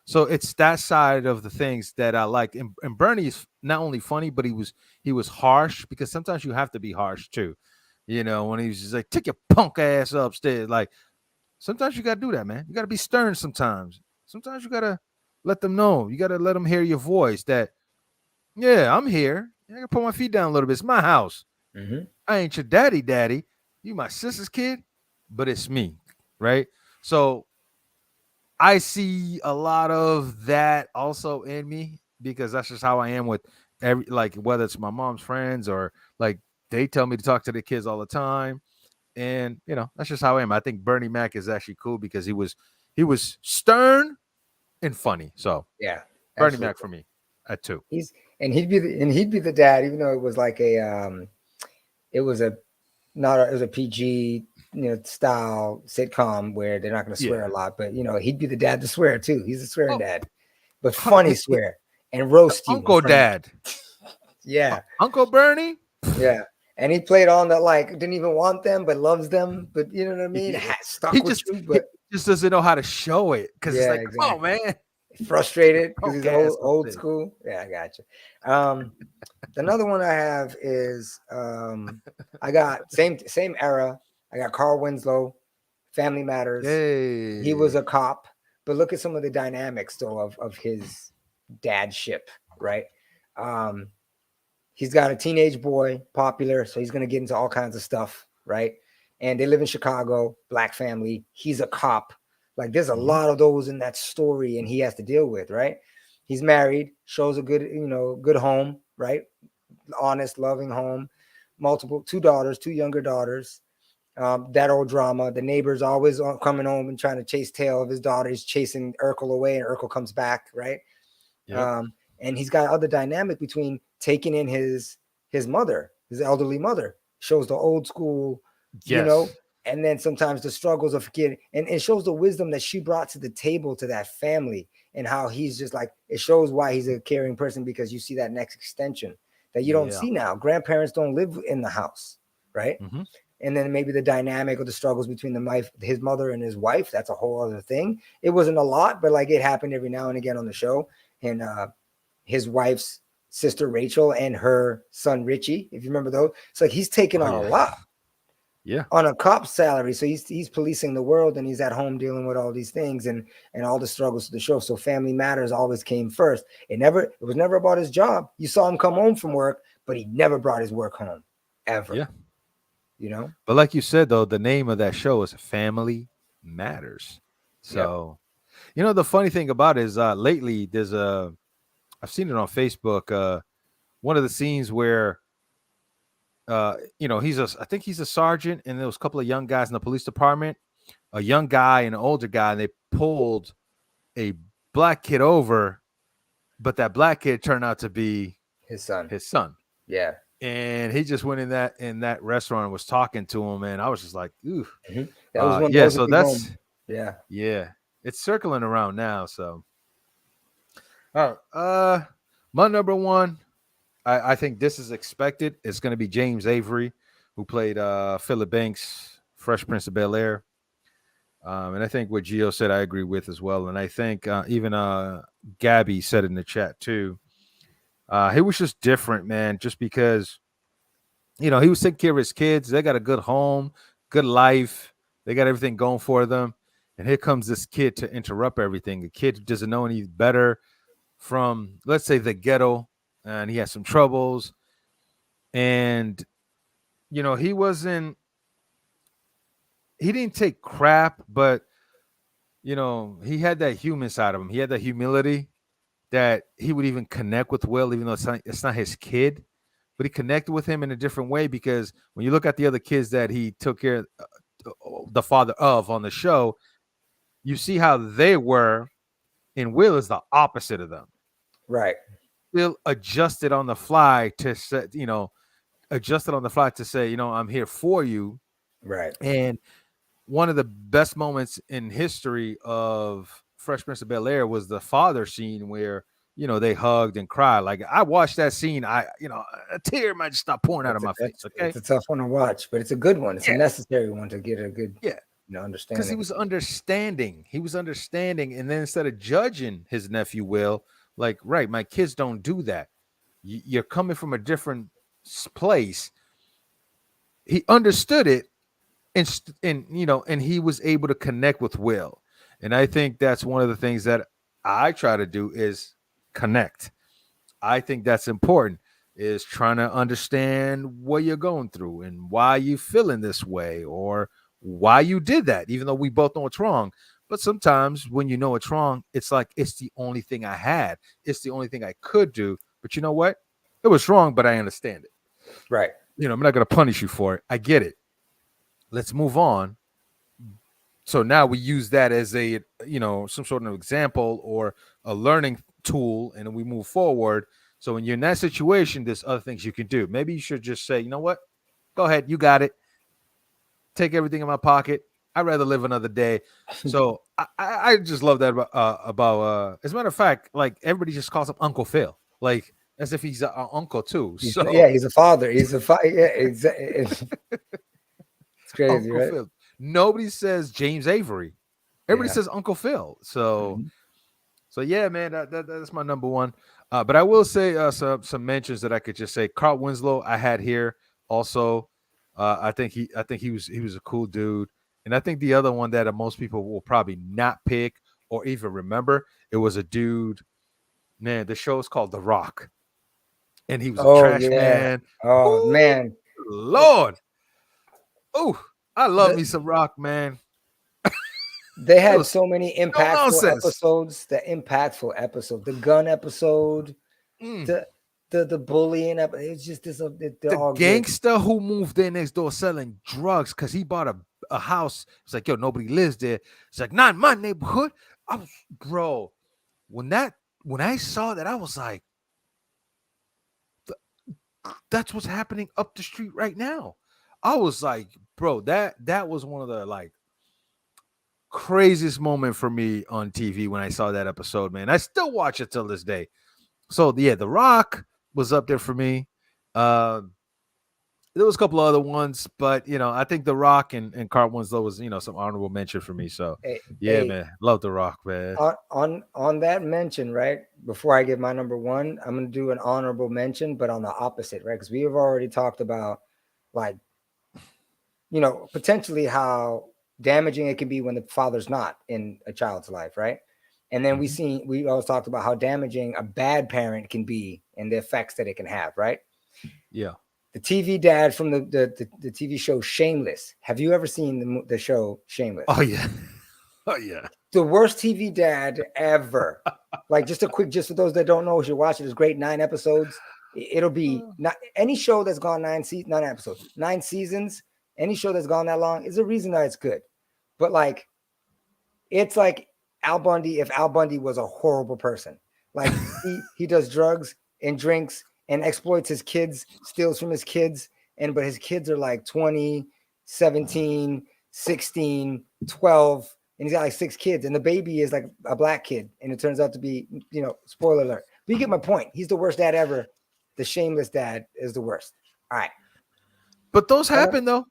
So it's that side of the things that I like. And Bernie is not only funny, but he was harsh, because sometimes you have to be harsh too. You know, when he's just like, take your punk ass upstairs. Like, sometimes you gotta do that, man. You gotta be stern sometimes. Sometimes you gotta let them know. You gotta let them hear your voice that, yeah, I'm here. I gotta put my feet down a little bit. It's my house. Mm-hmm. I ain't your daddy. You my sister's kid, but it's me, right? So I see a lot of that also in me, because that's just how I am with every, like, whether it's my mom's friends or like they tell me to talk to the kids all the time. And that's just how I am. I think Bernie Mac is actually cool because he was stern and funny. So Yeah, Bernie absolutely. Mac for me at 2. He'd be the dad, even though it was like it was a not a, it was a PG style sitcom where they're not going to swear Yeah. a lot, but he'd be the dad to swear too. He's a swearing Oh, dad, but funny swear and roast you in Uncle front of Dad. yeah, Uncle Bernie. yeah. And he played on that, like, didn't even want them, but loves them. But you know what I mean? Yeah. Stuck He with just you, but just doesn't know how to show it, because it's yeah, like, come on, exactly. man. Frustrated because Punk he's ass old upstairs. school. Yeah, I got you. Another one I have is I got same era. I got Carl Winslow, Family Matters. He was Hey. a cop, but look at some of the dynamics though of his dadship, right? Um, he's got a teenage boy, popular, so he's gonna get into all kinds of stuff, right? And they live in Chicago, black family. He's a cop. Like there's a Mhm. lot of those in that story, and he has to deal with, right? He's married, shows a good, good home, right? Honest, loving home, multiple two daughters, two younger daughters. That old drama. The neighbor's always coming home and trying to chase tail of his daughter. He's chasing Urkel away, and Urkel comes back, right? Yep. And he's got other dynamic between taking in his mother, his elderly mother. Shows the old school, Yes. and then sometimes the struggles of getting, and it shows the wisdom that she brought to the table to that family, and how he's just like, it shows why he's a caring person, because you see that next extension that you don't Yeah. see now. Grandparents don't live in the house, right? Mhm. And then maybe the dynamic of the struggles between his mother and his wife, that's a whole other thing. It wasn't a lot, but like it happened every now and again on the show. And his wife's sister Rachel and her son Richie, if you remember those. It's like he's taking Oh on a yeah. lot Yeah. on a cop's salary. So he's policing the world, and he's at home dealing with all these things and all the struggles of the show. So Family Matters always came first. It was never about his job. You saw him come home from work, but he never brought his work home ever. Yeah. But like you said, though, the name of that show is Family Matters. Yep. So, the funny thing about it is, lately I've seen it on Facebook. One of the scenes where, I think he's a sergeant, and there was a couple of young guys in the police department, a young guy and an older guy, and they pulled a black kid over, but that black kid turned out to be His son. his son. Yeah. And he just went in that restaurant and was talking to him, and I was just like, ooh. That was Yeah, a so big moment. that's Yeah. it's circling around now. So all right. My number one, I think this is expected. It's gonna be James Avery, who played Philip Banks, Fresh Prince of Bel-Air. And I think what Gio said I agree with as well. And I think even Gabby said in the chat too. He was just different, man, just because he was taking care of his kids. They got a good home, good life. They got everything going for them. And here comes this kid to interrupt everything. A kid who doesn't know any better from, let's say, the ghetto, and he has some troubles. And, he didn't take crap, but, he had that human side of him. He had that humility that he would even connect with Will, even though it's not his kid. But he connected with him in a different way, because when you look at the other kids that he took care of, the father of on the show, you see how they were, and Will is the opposite of them. Right. Will adjusted on the fly to say, I'm here for you. Right. And one of the best moments in history of Fresh Prince of Bel-Air was the father scene where, you know, they hugged and cried. Like I watched that scene, a tear might just stop pouring out of my face. Okay. It's a tough one to watch, but it's a good one. It's a Yeah. necessary one to get a good, Yeah. Because understanding. he was understanding. He was understanding. And then instead of judging his nephew Will, like, right, my kids don't do that. You're coming from a different place. He understood it, and he was able to connect with Will. And I think that's one of the things that I try to do is connect. I think that's important, is trying to understand what you're going through and why you feeling this way or why you did that, even though we both know it's wrong. But sometimes when you know it's wrong, it's like it's the only thing I had. It's the only thing I could do. But you know what? It was wrong, but I understand it. Right. I'm not going to punish you for it. I get it. Let's move on. So now we use that as a, some sort of example or a learning tool, and then we move forward. So when you're in that situation, there's other things you can do. Maybe you should just say, you know what? Go ahead. You got it. Take everything in my pocket. I'd rather live another day. So I just love that about as a matter of fact, like everybody just calls him Uncle Phil, like as if he's an uncle too. He's So a father. He's a father. Yeah, exactly. It's crazy, Uncle right? Phil. Nobody says James Avery. Everybody says Uncle Phil. So, so yeah, man, that's my number one. But I will say some mentions that I could just say. Carl Winslow, I had here also. I think he was a cool dude, and I think the other one that most people will probably not pick or even remember, it was a dude. Man, the show is called The Rock, and he was a trash man. Oh man, Lord. Oh, I love me some Rock, man. They had so many impactful no episodes. The gun episode, the bullying episode. It's just the gangster who moved in next door selling drugs because he bought a house. It's like, yo, nobody lives there. It's like, not in my neighborhood. Bro, when I saw that, I was like, that's what's happening up the street right now. I was like, bro, that was one of the like craziest moment for me on TV when I saw that episode, man. I still watch it till this day. So yeah, The Rock was up there for me. There was a couple of other ones, but I think The Rock and Carl Winslow was some honorable mention for me. So man, love The Rock, man. On that mention, right? Before I give my number one, I'm gonna do an honorable mention, but on the opposite, right? Because we have already talked about like potentially how damaging it can be when the father's not in a child's life, right? And then we always talked about how damaging a bad parent can be and the effects that it can have, right? Yeah. The TV dad from the TV show Shameless. Have you ever seen the show Shameless? Oh yeah. Oh yeah. The worst TV dad ever. Like just for those that don't know, you should watch it. It's great. 9 episodes. It'll be not any show that's gone 9 seasons. Any show that's gone that long is a reason that it's good. But like, it's like Al Bundy if Al Bundy was a horrible person. Like he does drugs and drinks and exploits his kids, steals from his kids. But his kids are like 20, 17, 16, 12. And he's got like 6 kids. And the baby is like a black kid. And it turns out to be, spoiler alert. But you get my point. He's the worst dad ever. The Shameless dad is the worst. All right. But those happen though.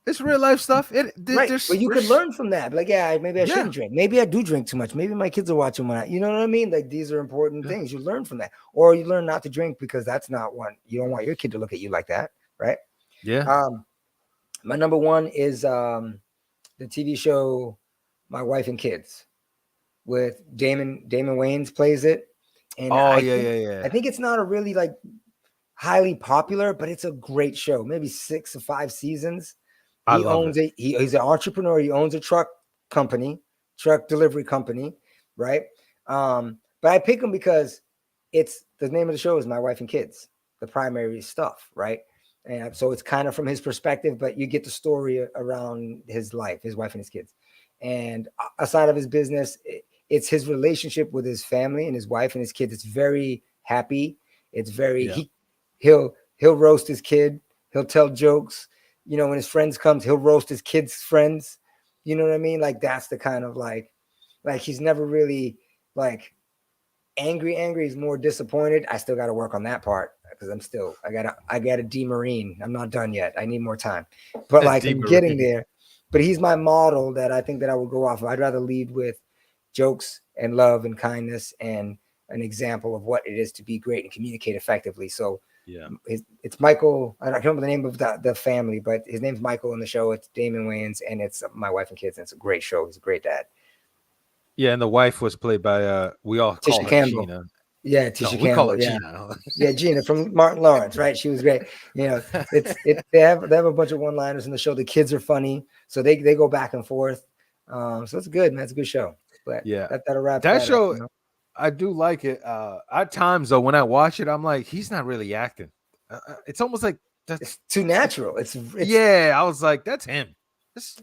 It's real life stuff. Right. But you could learn from that. Like, maybe I shouldn't drink. Maybe I do drink too much. Maybe my kids are watching when you know what I mean? Like, these are important things. You learn from that. Or you learn not to drink because that's not one. You don't want your kid to look at you like that. Right. Yeah. My number one is the TV show My Wife and Kids with Damon Wayans plays it. And I think it's not a really like highly popular, but it's a great show. Maybe 6 or 5 seasons. He's an entrepreneur. He owns a truck delivery company, right? But I pick him because it's the name of the show is My Wife and Kids, the primary stuff, right? And so it's kind of from his perspective, but you get the story around his life, his wife and his kids. And aside of his business, it's his relationship with his family and his wife and his kids. It's very happy. It's very he'll roast his kid. He'll tell jokes. When his friends comes, he'll roast his kids' friends. You know what I mean? Like that's the kind of like, Like he's never really like angry. He's more disappointed. I still got to work on that part because I gotta demarine. I'm not done yet. I need more time, but like I'm getting there. But he's my model that I think that I would go off of. I'd rather lead with jokes and love and kindness and an example of what it is to be great and communicate effectively. So yeah, it's Michael. I don't remember the name of the family, but his name's Michael in the show. It's Damon Wayans, and it's my wife and kids. And it's a great show. He's a great dad. yeah. And the wife was played by we all call Tisha her Campbell. Gina. Yeah, Tisha we Campbell. call her yeah. Gina. Yeah, Gina from Martin Lawrence, right? She was great. You know, they have a bunch of one-liners in the show. The kids are funny, so they go back and forth. So it's good, man. It's a good show. But Yeah, that'll wrap that show. up, you know? I do like it. At times though, when I watch it, I'm like, he's not really acting. It's almost like It's too natural. It's yeah. I was like, that's him.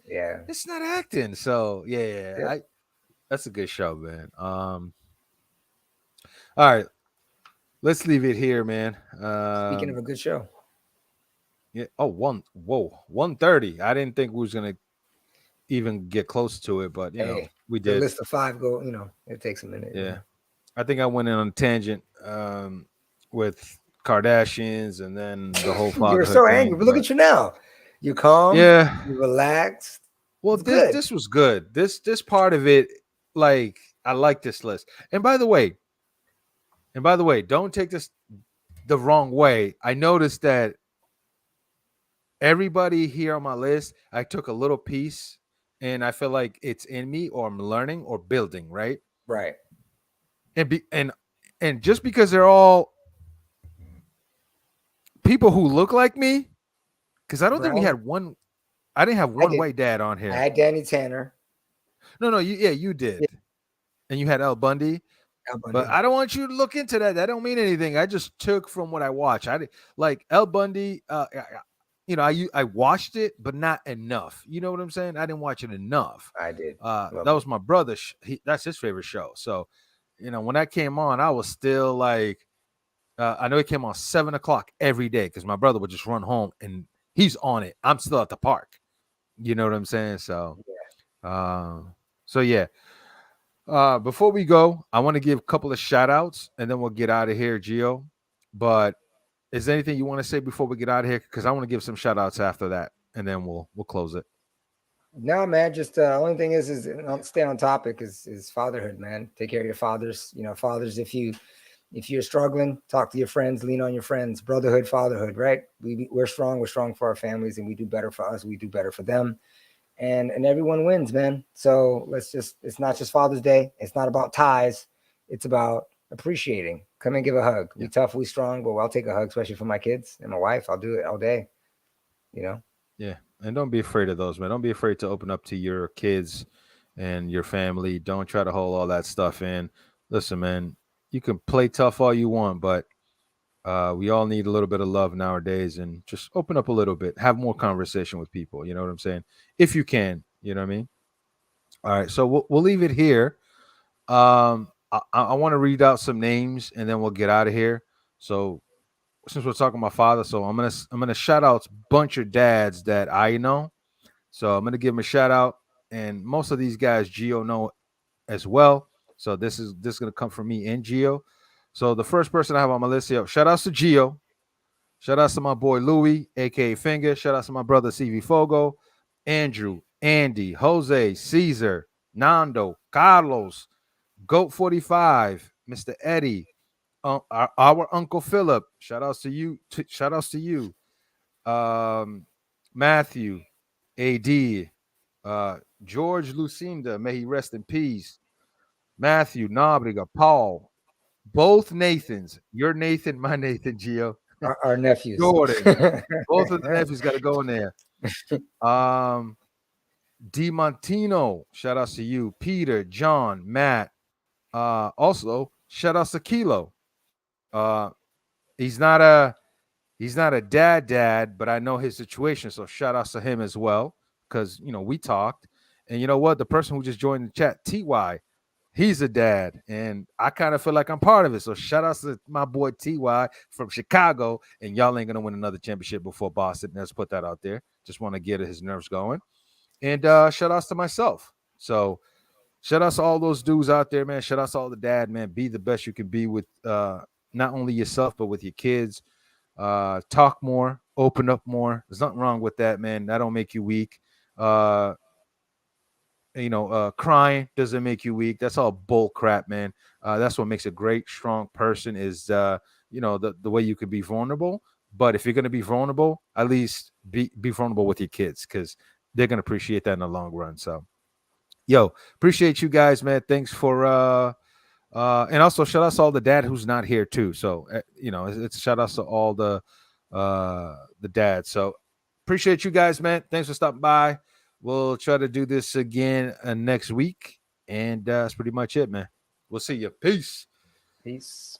yeah. It's not acting. So yeah. That's a good show, man. All right, let's leave it here, man. Speaking of a good show, yeah. Oh, 1:30. I didn't think we was gonna even get close to it, but you know, we the did. list of 5 go. You know, it takes a minute. Yeah, you know? I think I went in on a tangent with Kardashians and then the whole You were fatherhood so thing, angry, but look at you now. You're calm. Yeah, You relaxed. well, this was good. This part of it, like, I like this list. And by the way, don't take this the wrong way. I noticed that everybody here on my list, I took a little piece, and I feel like it's in me, or I'm learning or building, right? Right. And just because they're all people who look like me, because I don't think we had one. I didn't have one white dad on here. I had Danny Tanner. No, you did, and you had Al Bundy. But I don't want you to look into that. That don't mean anything. I just took from what I watched. I did like Al Bundy. You know, I watched it, but not enough. You know what I'm saying? I didn't watch it enough. I did. That was my brother. That's his favorite show. So, you know, when that came on, I was still like, I know it came on 7:00 every day because my brother would just run home and he's on it. I'm still at the park. You know what I'm saying? So, yeah. Before we go, I want to give a couple of shout outs and then we'll get out of here, Gio. But is there anything you want to say before we get out of here? Because I want to give some shout outs after that and then we'll close it. No, man, just only thing is stay on topic is fatherhood, man. Take care of your fathers. You know, fathers, if you're struggling, talk to your friends, lean on your friends. Brotherhood, fatherhood, right? We're strong for our families, and we do better for us, we do better for them. And everyone wins, man. So it's not just Father's Day. It's not about ties. It's about appreciating. Come and give a hug. We tough, we strong, but I'll take a hug, especially for my kids and my wife. I'll do it all day, you know? Yeah. And don't be afraid of those, man. Don't be afraid to open up to your kids and your family. Don't try to hold all that stuff in. Listen, man, you can play tough all you want, but we all need a little bit of love nowadays, and just open up a little bit, have more conversation with people. You know what I'm saying? If you can, you know what I mean? All right. So we'll leave it here. I want to read out some names and then we'll get out of here. So since we're talking about father, so I'm gonna shout out a bunch of dads that I know. So I'm gonna give them a shout out, and most of these guys Gio know as well. So this is gonna come from me and Gio. So the first person I have on my list here, shout outs to Gio. Shout outs to my boy Louie, aka Finger. Shout outs to my brother CV Fogo, Andrew, Andy, Jose, Caesar, Nando, Carlos, Goat 45, Mr. Eddie, our Uncle Philip. Shout outs to you. Shout outs to you. Matthew, AD, George Lucinda, may he rest in peace. Matthew, Nobriga, Paul, both Nathans. Your Nathan, my Nathan, Gio. Our nephews. Jordan. Both of the nephews got to go in there. D Montino, shout outs to you. Peter, John, Matt. Also, shout outs to Kilo. He's not a dad, but I know his situation. So shout outs to him as well. Because we talked. And you know what? The person who just joined the chat, TY, he's a dad, and I kind of feel like I'm part of it. So shout outs to my boy TY from Chicago, and y'all ain't gonna win another championship before Boston. Let's put that out there. Just want to get his nerves going. And shout outs to myself. So shout out to all those dudes out there, man. Shout out to all the dad, man. Be the best you can be with not only yourself but with your kids. Talk more, open up more. There's nothing wrong with that, man. That don't make you weak. Uh, crying doesn't make you weak. That's all bull crap, man. That's what makes a great, strong person is the way you could be vulnerable. But if you're gonna be vulnerable, at least be vulnerable with your kids because they're gonna appreciate that in the long run. So, yo, appreciate you guys, man. Thanks for and also shout out to all the dad who's not here too. So it's shout out to all the dads. So appreciate you guys, man. Thanks for stopping by. We'll try to do this again next week, and that's pretty much it, man. We'll see you. Peace. Peace.